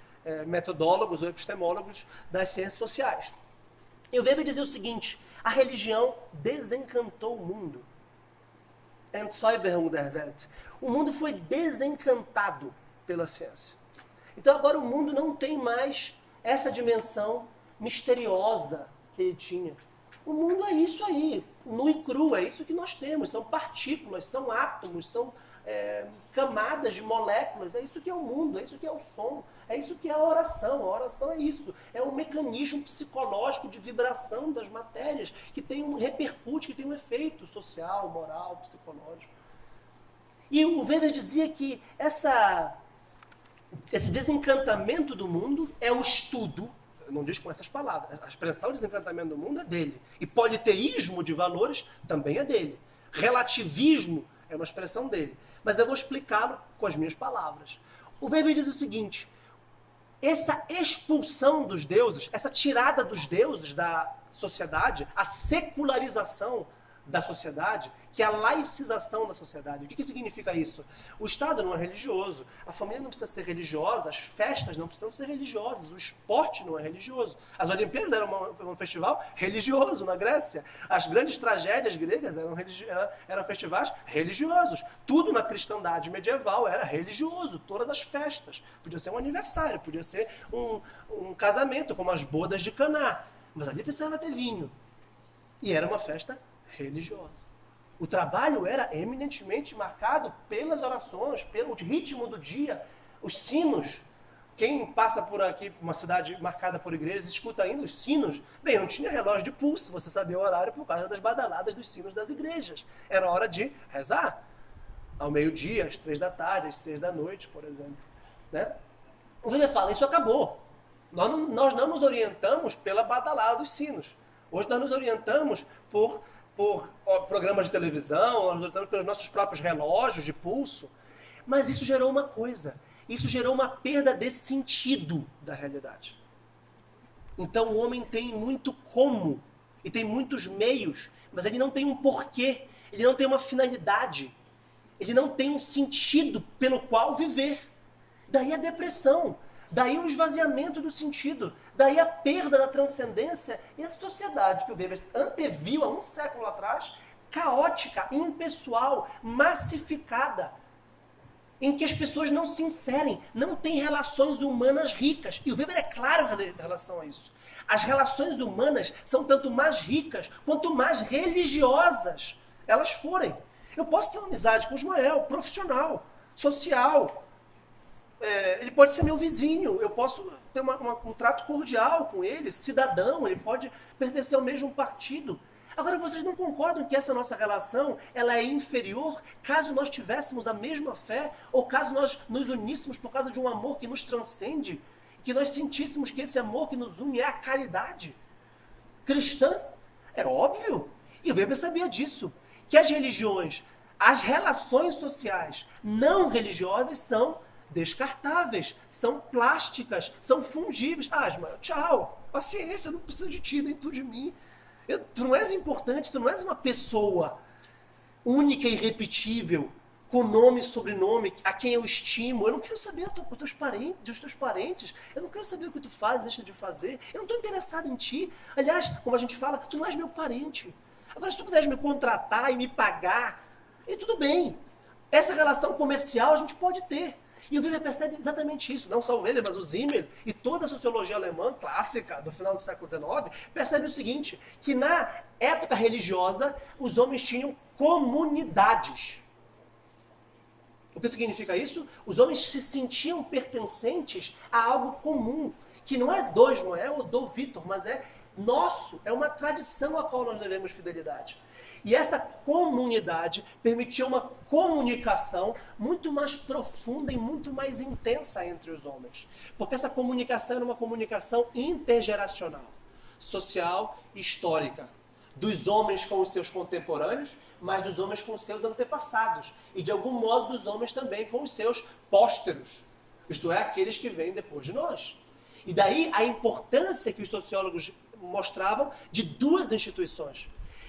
metodólogos ou epistemólogos das ciências sociais. E o Weber dizia o seguinte: a religião desencantou o mundo. Entzauberung der Welt. O mundo foi desencantado pela ciência. Então agora o mundo não tem mais essa dimensão misteriosa que ele tinha. O mundo é isso aí, nu e cru, é isso que nós temos. São partículas, são átomos, são camadas de moléculas. É isso que é o mundo, é isso que é o som, é isso que é a oração. A oração é isso, é um mecanismo psicológico de vibração das matérias que repercute, que tem um efeito social, moral, psicológico. E o Weber dizia que esse desencantamento do mundo é o estudo, não diz com essas palavras, a expressão desencantamento do mundo é dele. E politeísmo de valores também é dele. Relativismo é uma expressão dele. Mas eu vou explicá-lo com as minhas palavras. O Weber diz o seguinte: essa expulsão dos deuses, essa tirada dos deuses da sociedade, a secularização da sociedade, que é a laicização da sociedade. O que significa isso? O Estado não é religioso, a família não precisa ser religiosa, as festas não precisam ser religiosas, o esporte não é religioso. As Olimpíadas eram um festival religioso na Grécia, as grandes tragédias gregas eram festivais religiosos. Tudo na cristandade medieval era religioso, todas as festas. Podia ser um aniversário, podia ser um casamento, como as bodas de Caná. Mas ali precisava ter vinho. E era uma festa religiosa. O trabalho era eminentemente marcado pelas orações, pelo ritmo do dia, os sinos, Quem passa por aqui, uma cidade marcada por igrejas, escuta ainda os sinos. Bem, não tinha relógio de pulso, você sabia o horário por causa das badaladas dos sinos das igrejas. Era hora de rezar. Ao meio-dia, às 3 da tarde, às 6 da noite, por exemplo. Né? O Weber fala, isso acabou. Nós não nos orientamos pela badalada dos sinos. Hoje nós nos orientamos por programas de televisão, nós nos orientamos pelos nossos próprios relógios de pulso. Mas isso gerou uma coisa. Isso gerou uma perda desse sentido da realidade. Então o homem tem muito como, e tem muitos meios, mas ele não tem um porquê, ele não tem uma finalidade, ele não tem um sentido pelo qual viver. Daí a depressão, daí o esvaziamento do sentido, daí a perda da transcendência e a sociedade que o Weber anteviu há um século atrás, caótica, impessoal, massificada, em que as pessoas não se inserem, não têm relações humanas ricas. E o Weber é claro em relação a isso. As relações humanas são tanto mais ricas quanto mais religiosas elas forem. Eu posso ter uma amizade com o Ismael, profissional, social. Ele pode ser meu vizinho, eu posso ter um trato cordial com ele, cidadão, ele pode pertencer ao mesmo partido. Agora, vocês não concordam que essa nossa relação ela é inferior caso nós tivéssemos a mesma fé ou caso nós nos uníssemos por causa de um amor que nos transcende, que nós sentíssemos que esse amor que nos une é a caridade cristã? É óbvio. E o Weber sabia disso, que as religiões, as relações sociais não religiosas são descartáveis, são plásticas, são fungíveis. Ah, Ismael, tchau, paciência, eu não preciso de ti, nem tu de mim. Tu não és importante, tu não és uma pessoa única e irrepetível, com nome e sobrenome, a quem eu estimo. Eu não quero saber dos teus parentes, eu não quero saber o que tu faz, deixa de fazer. Eu não estou interessado em ti. Aliás, como a gente fala, tu não és meu parente. Agora, se tu quiseres me contratar e me pagar, e tudo bem. Essa relação comercial a gente pode ter. E o Weber percebe exatamente isso. Não só o Weber, mas o Zimmer e toda a sociologia alemã clássica do final do século XIX percebe o seguinte, que na época religiosa os homens tinham comunidades. O que significa isso? Os homens se sentiam pertencentes a algo comum, que não é do Ismael ou do Vitor, mas é nosso, é uma tradição a qual nós devemos fidelidade. E essa comunidade permitiu uma comunicação muito mais profunda e muito mais intensa entre os homens. Porque essa comunicação era uma comunicação intergeracional, social e histórica. Dos homens com os seus contemporâneos, mas dos homens com os seus antepassados. E de algum modo dos homens também com os seus pósteros. Isto é, aqueles que vêm depois de nós. E daí a importância que os sociólogos mostravam de duas instituições.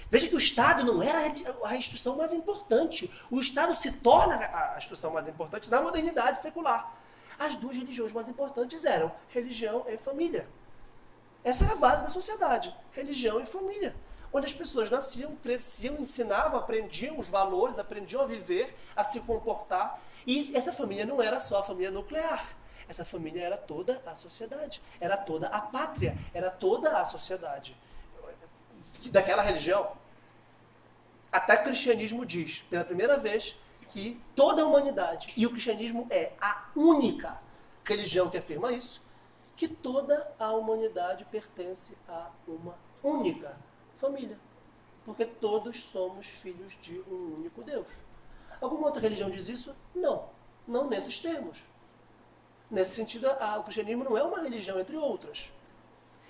Veja que o Estado não era a instituição mais importante. O Estado se torna a instituição mais importante na modernidade secular. As duas religiões mais importantes eram religião e família. Essa era a base da sociedade, religião e família. Onde as pessoas nasciam, cresciam, ensinavam, aprendiam os valores, aprendiam a viver, a se comportar. E essa família não era só a família nuclear. Essa família era toda a sociedade, era toda a pátria, era toda a sociedade daquela religião. Até o cristianismo diz, pela primeira vez, que toda a humanidade, e o cristianismo é a única religião que afirma isso, que toda a humanidade pertence a uma única família. Porque todos somos filhos de um único Deus. Alguma outra religião diz isso? Não. Não nesses termos. Nesse sentido, o cristianismo não é uma religião entre outras.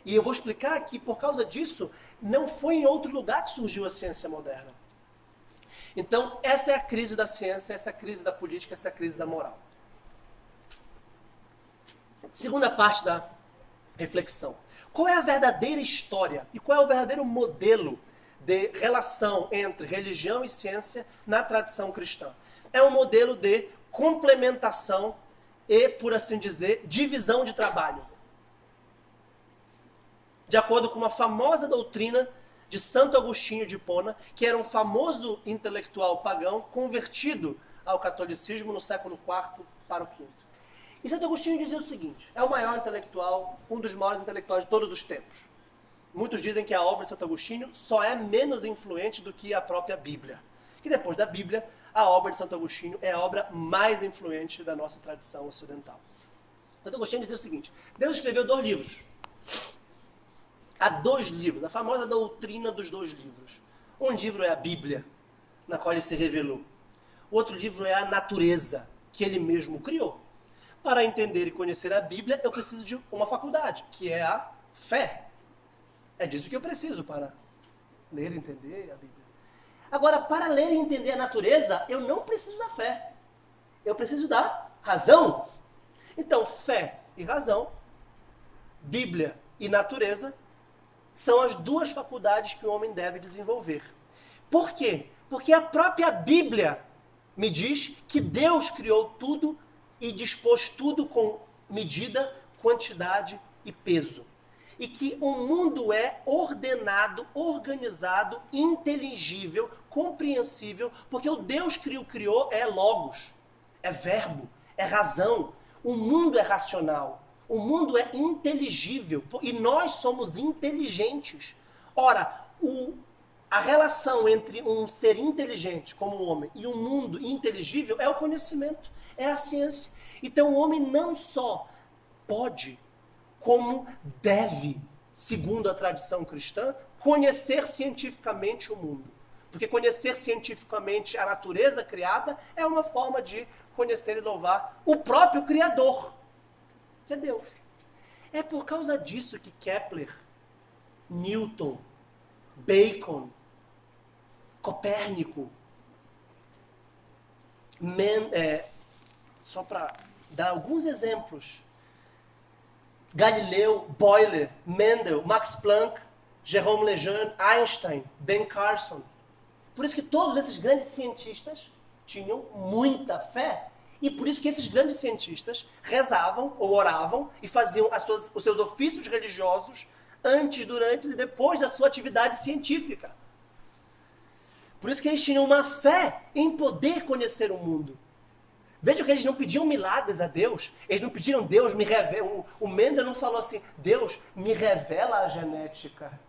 E eu vou explicar que, por causa disso, não foi em outro lugar que surgiu a ciência moderna. Então, essa é a crise da ciência, essa é a crise da política, essa é a crise da moral. Segunda parte da reflexão. Qual é a verdadeira história e qual é o verdadeiro modelo de relação entre religião e ciência na tradição cristã? É um modelo de complementação e, por assim dizer, divisão de trabalho. De acordo com uma famosa doutrina de Santo Agostinho de Hipona, que era um famoso intelectual pagão convertido ao catolicismo no século IV para o V. E Santo Agostinho dizia o seguinte, é o maior intelectual, um dos maiores intelectuais de todos os tempos. Muitos dizem que a obra de Santo Agostinho só é menos influente do que a própria Bíblia. Que depois da Bíblia, a obra de Santo Agostinho é a obra mais influente da nossa tradição ocidental. Mas eu gostei de dizer o seguinte: Deus escreveu 2 livros. Há 2 livros, a famosa doutrina dos 2 livros. Um livro é a Bíblia, na qual ele se revelou. O outro livro é a natureza, que ele mesmo criou. Para entender e conhecer a Bíblia, eu preciso de uma faculdade, que é a fé. É disso que eu preciso para ler e entender a Bíblia. Agora, para ler e entender a natureza, eu não preciso da fé. Eu preciso da razão. Então, fé e razão, Bíblia e natureza, são as 2 faculdades que o homem deve desenvolver. Por quê? Porque a própria Bíblia me diz que Deus criou tudo e dispôs tudo com medida, quantidade e peso. E que o mundo é ordenado, organizado, inteligível, compreensível, porque o Deus que o criou é logos, é verbo, é razão. O mundo é racional, o mundo é inteligível e nós somos inteligentes. Ora, a relação entre um ser inteligente, como o homem, e um mundo inteligível é o conhecimento, é a ciência. Então o homem não só pode, como deve, segundo a tradição cristã, conhecer cientificamente o mundo. Porque conhecer cientificamente a natureza criada é uma forma de conhecer e louvar o próprio Criador, que é Deus. É por causa disso que Kepler, Newton, Bacon, Copérnico, só para dar alguns exemplos, Galileu, Boyle, Mendel, Max Planck, Jérôme Lejeune, Einstein, Ben Carson. Por isso que todos esses grandes cientistas tinham muita fé. E por isso que esses grandes cientistas rezavam ou oravam e faziam os seus ofícios religiosos antes, durante e depois da sua atividade científica. Por isso que eles tinham uma fé em poder conhecer o mundo. Vejam que eles não pediam milagres a Deus. Eles não pediram, Deus me revela. O Mendel não falou assim, Deus me revela a genética.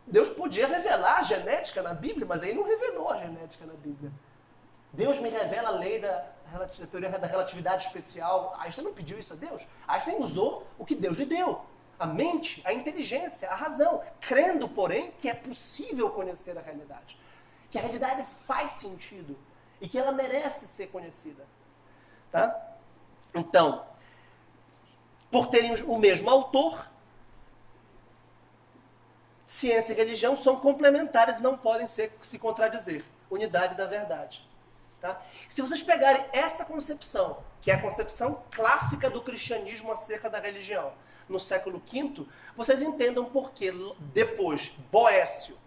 Deus podia revelar a genética na Bíblia, mas ele não revelou a genética na Bíblia. Deus me revela a lei da teoria da relatividade especial. Einstein não pediu isso a Deus. Einstein usou o que Deus lhe deu. A mente, a inteligência, a razão. Crendo, porém, que é possível conhecer a realidade. Que a realidade faz sentido. E que ela merece ser conhecida. Tá? Então, por terem o mesmo autor, ciência e religião são complementares e não podem se contradizer. Unidade da verdade. Tá? Se vocês pegarem essa concepção, que é a concepção clássica do cristianismo acerca da religião, no século V, vocês entendam por que depois Boécio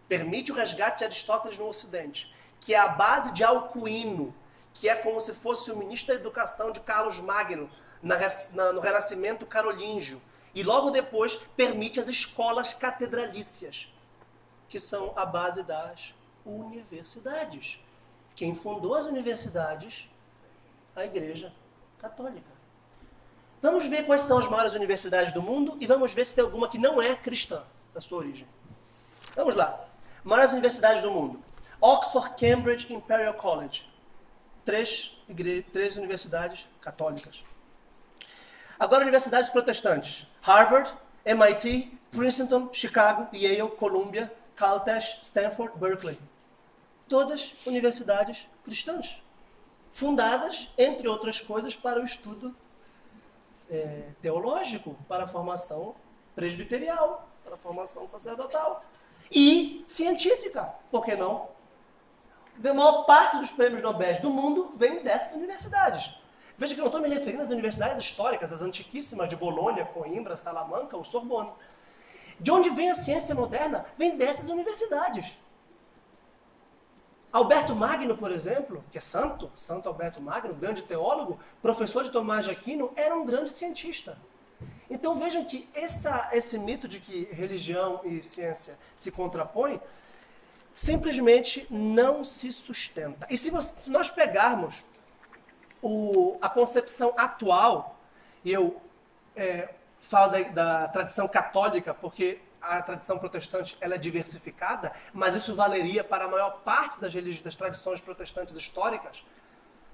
permite o resgate de Aristóteles no Ocidente, que é a base de Alcuino, que é como se fosse o ministro da Educação de Carlos Magno no Renascimento carolíngio, e logo depois permite as escolas catedralícias, que são a base das universidades. Quem fundou as universidades? A Igreja Católica. Vamos ver quais são as maiores universidades do mundo e vamos ver se tem alguma que não é cristã, na sua origem. Vamos lá. Maiores universidades do mundo. Oxford, Cambridge, Imperial College. Três universidades católicas. Agora, universidades protestantes. Harvard, MIT, Princeton, Chicago, Yale, Columbia, Caltech, Stanford, Berkeley. Todas universidades cristãs. Fundadas, entre outras coisas, para o estudo teológico, para a formação presbiterial, para a formação sacerdotal. E científica, por que não? A maior parte dos prêmios Nobel do mundo vem dessas universidades. Veja que eu não estou me referindo às universidades históricas, as antiquíssimas de Bolonha, Coimbra, Salamanca ou Sorbonne. De onde vem a ciência moderna? Vem dessas universidades. Alberto Magno, por exemplo, que é Santo Alberto Magno, grande teólogo, professor de Tomás de Aquino, era um grande cientista. Então vejam que esse mito de que religião e ciência se contrapõem simplesmente não se sustenta. E se nós pegarmos a concepção atual, e eu falo da tradição católica, porque a tradição protestante ela é diversificada, mas isso valeria para a maior parte das tradições protestantes históricas.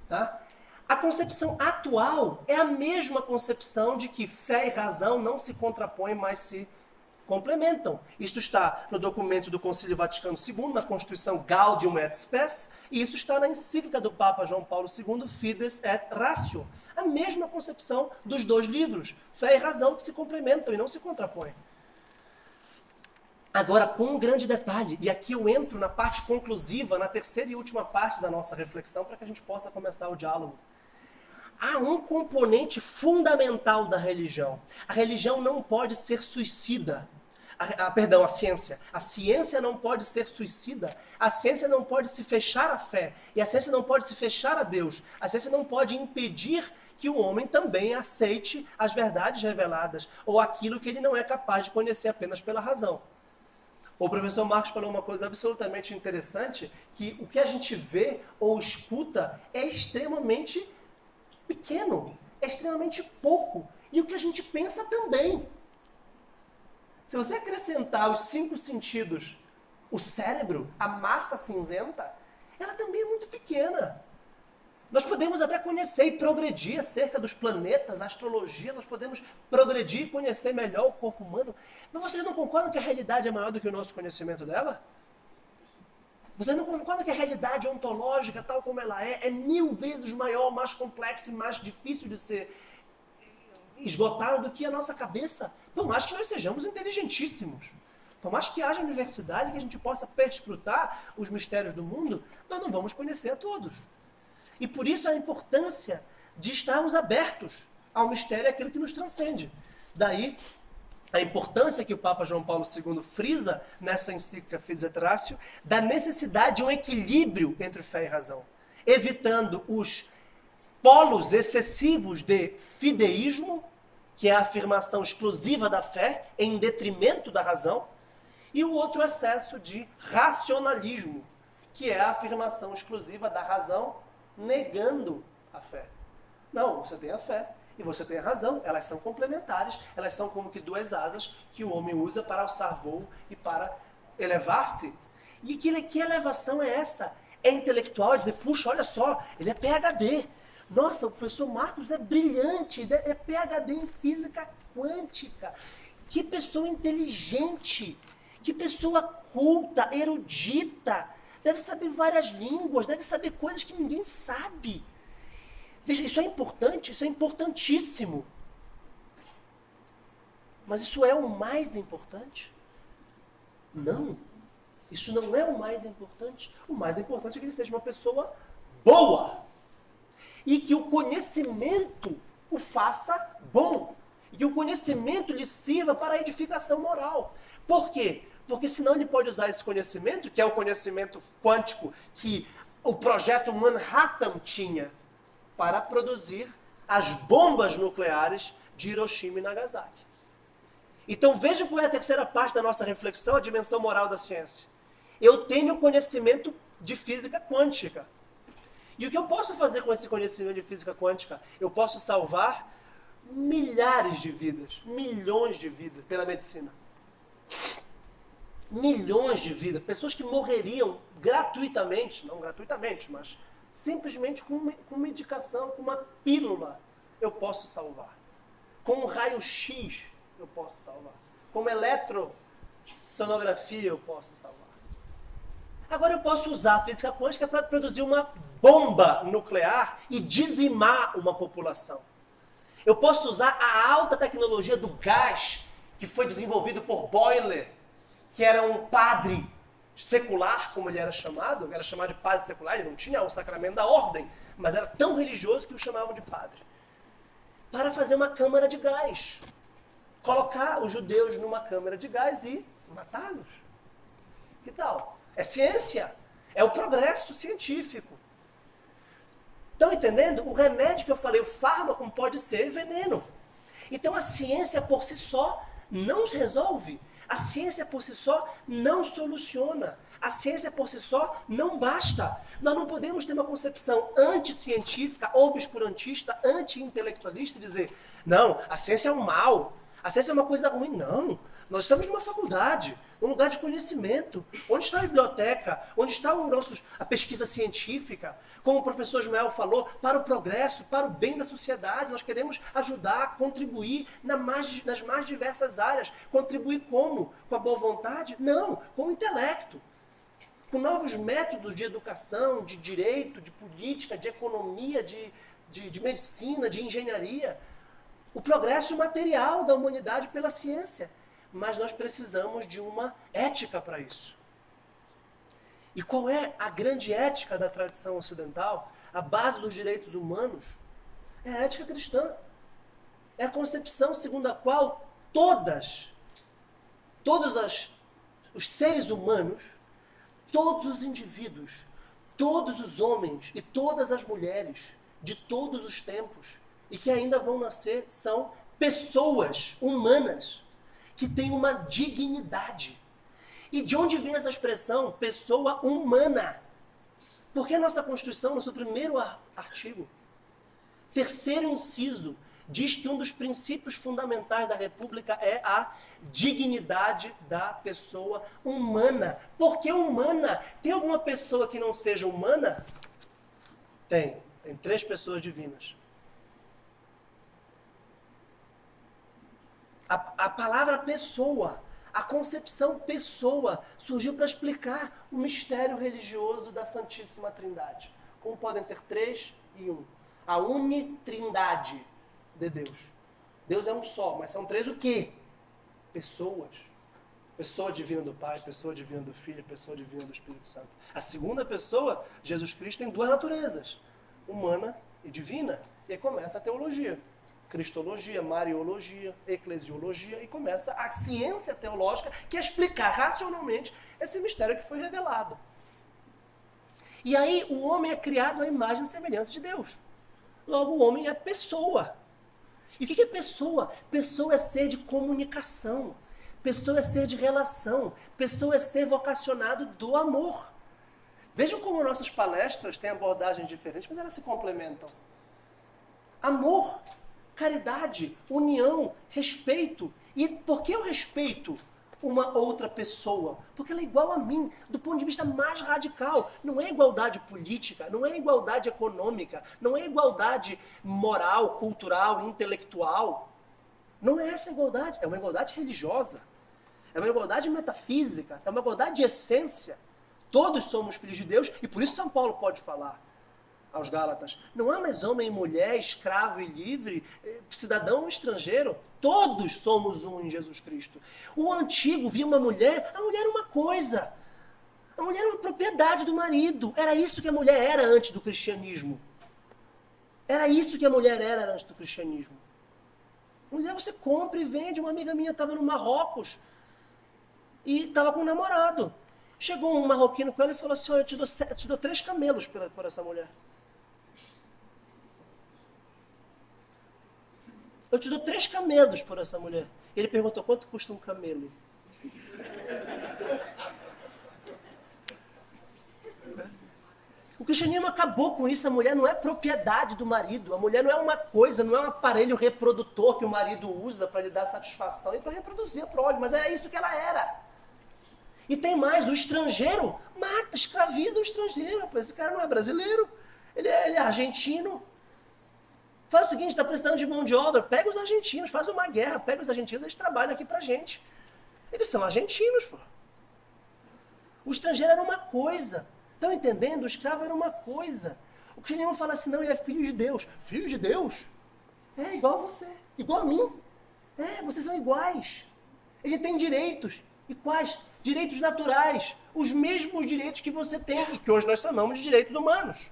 Tá? A concepção atual é a mesma concepção de que fé e razão não se contrapõem, mas se complementam. Isto está no documento do Concílio Vaticano II, na Constituição Gaudium et Spes, e isso está na encíclica do Papa João Paulo II, Fides et Ratio. A mesma concepção dos dois livros, fé e razão, que se complementam e não se contrapõem. Agora, com um grande detalhe, e aqui eu entro na parte conclusiva, na terceira e última parte da nossa reflexão, para que a gente possa começar o diálogo. Há um componente fundamental da religião. A religião não pode ser suicida. A ciência. A ciência não pode ser suicida. A ciência não pode se fechar à fé. E a ciência não pode se fechar a Deus. A ciência não pode impedir que o homem também aceite as verdades reveladas ou aquilo que ele não é capaz de conhecer apenas pela razão. O professor Marcos falou uma coisa absolutamente interessante, que o que a gente vê ou escuta é extremamente pequeno, é extremamente pouco. E o que a gente pensa também. Se você acrescentar os 5 sentidos, o cérebro, a massa cinzenta, ela também é muito pequena. Nós podemos até conhecer e progredir acerca dos planetas, a astrologia, nós podemos progredir e conhecer melhor o corpo humano. Mas vocês não concordam que a realidade é maior do que o nosso conhecimento dela? Vocês não concordam que a realidade ontológica, tal como ela é 1000 vezes maior, mais complexa e mais difícil de ser esgotada do que a nossa cabeça? Por mais que nós sejamos inteligentíssimos, por mais que haja universidade que a gente possa perscrutar os mistérios do mundo, nós não vamos conhecer a todos. E por isso a importância de estarmos abertos ao mistério, aquilo que nos transcende. Daí a importância que o Papa João Paulo II frisa nessa encíclica Fides et Ratio, da necessidade de um equilíbrio entre fé e razão, evitando os polos excessivos de fideísmo, que é a afirmação exclusiva da fé, em detrimento da razão, e o outro excesso de racionalismo, que é a afirmação exclusiva da razão, negando a fé. Não, você tem a fé e você tem a razão, elas são complementares, elas são como que 2 asas que o homem usa para alçar voo e para elevar-se. E que elevação é essa? É intelectual, é dizer, puxa, olha só, ele é PhD. Nossa, o professor Marcos é brilhante, é PhD em física quântica. Que pessoa inteligente, que pessoa culta, erudita, deve saber várias línguas, deve saber coisas que ninguém sabe. Veja, isso é importante, isso é importantíssimo. Mas isso é o mais importante? Não, isso não é o mais importante. O mais importante é que ele seja uma pessoa boa. E que o conhecimento o faça bom. E que o conhecimento lhe sirva para a edificação moral. Por quê? Porque senão ele pode usar esse conhecimento, que é o conhecimento quântico que o projeto Manhattan tinha, para produzir as bombas nucleares de Hiroshima e Nagasaki. Então veja qual é a terceira parte da nossa reflexão, a dimensão moral da ciência. Eu tenho conhecimento de física quântica. E o que eu posso fazer com esse conhecimento de física quântica? Eu posso salvar milhares de vidas, milhões de vidas pela medicina. Milhões de vidas, pessoas que morreriam gratuitamente, não gratuitamente, mas simplesmente com medicação, com uma pílula, eu posso salvar. Com um raio-x, eu posso salvar. Com uma eletrosonografia, eu posso salvar. Agora eu posso usar a física quântica para produzir uma bomba nuclear e dizimar uma população. Eu posso usar a alta tecnologia do gás, que foi desenvolvido por Boyle, que era um padre secular, como ele era chamado de padre secular, ele não tinha o sacramento da ordem, mas era tão religioso que o chamavam de padre, para fazer uma câmara de gás. Colocar os judeus numa câmara de gás e matá-los. Que tal? É ciência, é o progresso científico. Estão entendendo? O remédio que eu falei, o fármaco, pode ser veneno. Então a ciência por si só não resolve. A ciência por si só não soluciona. A ciência por si só não basta. Nós não podemos ter uma concepção anticientífica, obscurantista, anti-intelectualista e dizer, não, a ciência é um mal, a ciência é uma coisa ruim. Não, Nós estamos numa faculdade, num lugar de conhecimento. Onde está a biblioteca? Onde está a pesquisa científica? Como o professor Joel falou, para o progresso, para o bem da sociedade. Nós queremos ajudar, contribuir nas mais diversas áreas. Contribuir como? Com a boa vontade? Não, com o intelecto. Com novos métodos de educação, de direito, de política, de economia, de medicina, de engenharia. O progresso material da humanidade pela ciência. Mas nós precisamos de uma ética para isso. E qual é a grande ética da tradição ocidental? A base dos direitos humanos é a ética cristã. É a concepção segundo a qual todos os seres humanos, todos os indivíduos, todos os homens e todas as mulheres de todos os tempos e que ainda vão nascer são pessoas humanas que têm uma dignidade. E de onde vem essa expressão pessoa humana? Porque a nossa Constituição, no seu primeiro artigo, terceiro inciso, diz que um dos princípios fundamentais da República é a dignidade da pessoa humana. Por que humana? Tem alguma pessoa que não seja humana? Tem 3 pessoas divinas. A palavra pessoa, a concepção pessoa, surgiu para explicar o mistério religioso da Santíssima Trindade. Como podem ser 3 e 1. A unitrindade de Deus. Deus é um só, mas são 3 o quê? Pessoas. Pessoa divina do Pai, pessoa divina do Filho, pessoa divina do Espírito Santo. A segunda pessoa, Jesus Cristo, tem 2 naturezas, humana e divina. E aí começa a teologia. Cristologia, Mariologia, Eclesiologia, e começa a ciência teológica que é explicar racionalmente esse mistério que foi revelado. E aí o homem é criado à imagem e semelhança de Deus. Logo o homem é pessoa. E o que é pessoa? Pessoa é ser de comunicação. Pessoa é ser de relação. Pessoa é ser vocacionado do amor. Vejam como nossas palestras têm abordagens diferentes, mas elas se complementam. Amor, caridade, união, respeito. E por que eu respeito uma outra pessoa? Porque ela é igual a mim, do ponto de vista mais radical. Não é igualdade política, não é igualdade econômica, não é igualdade moral, cultural, intelectual. Não é essa igualdade, é uma igualdade religiosa. É uma igualdade metafísica, é uma igualdade de essência. Todos somos filhos de Deus e por isso São Paulo pode falar aos Gálatas: não há mais homem e mulher, escravo e livre, cidadão ou estrangeiro. Todos somos um em Jesus Cristo. O antigo via uma mulher, a mulher era uma coisa. A mulher era uma propriedade do marido. Era isso que a mulher era antes do cristianismo. Era isso que a mulher era antes do cristianismo. Mulher você compra e vende. Uma amiga minha estava no Marrocos e estava com um namorado. Chegou um marroquino com ela e falou assim: olha, eu te dou 3 camelos por essa mulher. Eu te dou 3 camelos por essa mulher. Ele perguntou: quanto custa um camelo? O cristianismo acabou com isso. A mulher não é propriedade do marido. A mulher não é uma coisa, não é um aparelho reprodutor que o marido usa para lhe dar satisfação e para reproduzir a prole. Mas é isso que ela era. E tem mais, o estrangeiro mata, escraviza o estrangeiro. Esse cara não é brasileiro, ele é argentino. Faz o seguinte, está precisando de mão de obra, pega os argentinos, faz uma guerra, pega os argentinos, eles trabalham aqui pra gente. Eles são argentinos, pô. O estrangeiro era uma coisa. Estão entendendo? O escravo era uma coisa. O cristianismo fala assim: não, ele é filho de Deus. Filho de Deus? É igual a você, igual a mim. É, vocês são iguais. Ele tem direitos. E quais? Direitos naturais. Os mesmos direitos que você tem e que hoje nós chamamos de direitos humanos.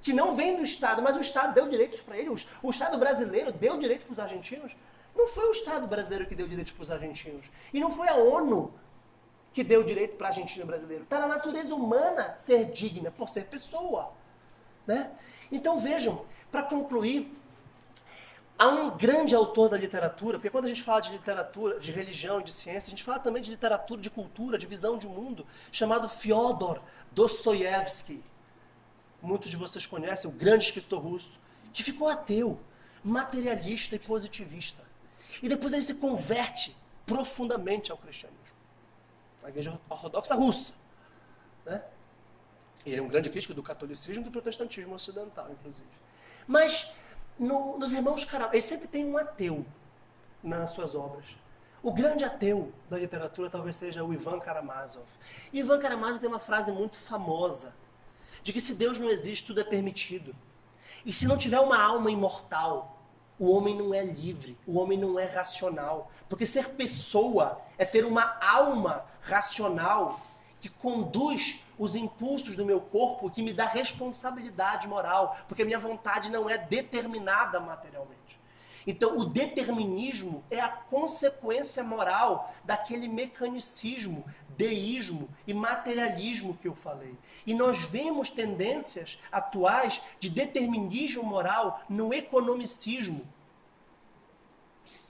Que não vem do Estado, mas o Estado deu direitos para ele. O Estado brasileiro deu direito para os argentinos. Não foi o Estado brasileiro que deu direitos para os argentinos. E não foi a ONU que deu direito para a Argentina brasileiro. Está na natureza humana ser digna, por ser pessoa. Né? Então vejam, para concluir, há um grande autor da literatura, porque quando a gente fala de literatura, de religião e de ciência, a gente fala também de literatura, de cultura, de visão de mundo, chamado Fyodor Dostoiévski. Muitos de vocês conhecem, o grande escritor russo, que ficou ateu, materialista e positivista. E depois ele se converte profundamente ao cristianismo. A Igreja Ortodoxa Russa. Né? Ele é um grande crítico do catolicismo e do protestantismo ocidental, inclusive. Mas nos Irmãos Karamazov, ele sempre tem um ateu nas suas obras. O grande ateu da literatura talvez seja o Ivan Karamazov. E Ivan Karamazov tem uma frase muito famosa, de que se Deus não existe, tudo é permitido. E se não tiver uma alma imortal, o homem não é livre, o homem não é racional. Porque ser pessoa é ter uma alma racional que conduz os impulsos do meu corpo, que me dá responsabilidade moral, porque a minha vontade não é determinada materialmente. Então, o determinismo é a consequência moral daquele mecanicismo, deísmo e materialismo que eu falei. E nós vemos tendências atuais de determinismo moral no economicismo,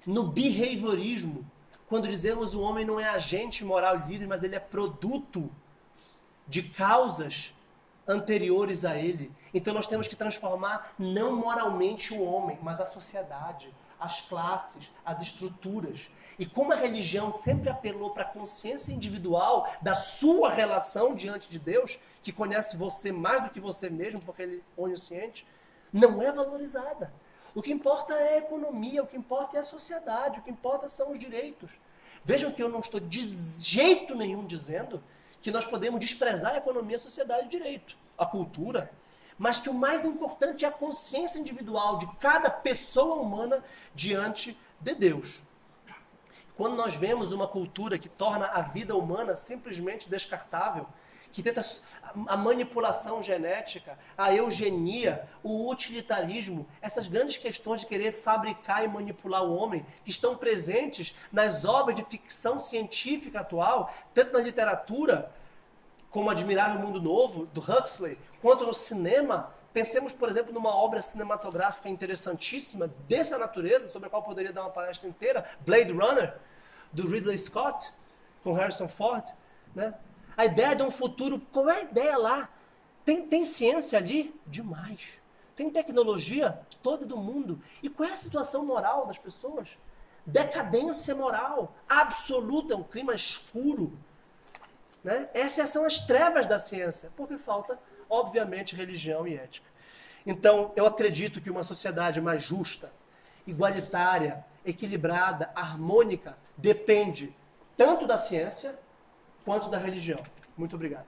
no behaviorismo, quando dizemos o homem não é agente moral livre, mas ele é produto de causas anteriores a ele. Então nós temos que transformar não moralmente o homem, mas a sociedade, as classes, as estruturas. E como a religião sempre apelou para a consciência individual da sua relação diante de Deus, que conhece você mais do que você mesmo, porque ele é onisciente, não é valorizada. O que importa é a economia, o que importa é a sociedade, o que importa são os direitos. Vejam que eu não estou de jeito nenhum dizendo que nós podemos desprezar a economia, a sociedade e o direito, a cultura, mas que o mais importante é a consciência individual de cada pessoa humana diante de Deus. Quando nós vemos uma cultura que torna a vida humana simplesmente descartável, que tenta a manipulação genética, a eugenia, o utilitarismo, essas grandes questões de querer fabricar e manipular o homem, que estão presentes nas obras de ficção científica atual, tanto na literatura, como Admirável Mundo Novo, do Huxley, quanto no cinema. Pensemos, por exemplo, numa obra cinematográfica interessantíssima dessa natureza, sobre a qual poderia dar uma palestra inteira, Blade Runner, do Ridley Scott, com Harrison Ford, né? A ideia de um futuro, qual é a ideia lá? Tem ciência ali? Demais. Tem tecnologia? Toda do mundo. E qual é a situação moral das pessoas? Decadência moral absoluta, é um clima escuro. Né? Essas são as trevas da ciência, porque falta, obviamente, religião e ética. Então, eu acredito que uma sociedade mais justa, igualitária, equilibrada, harmônica, depende tanto da ciência quanto da religião. Muito obrigado.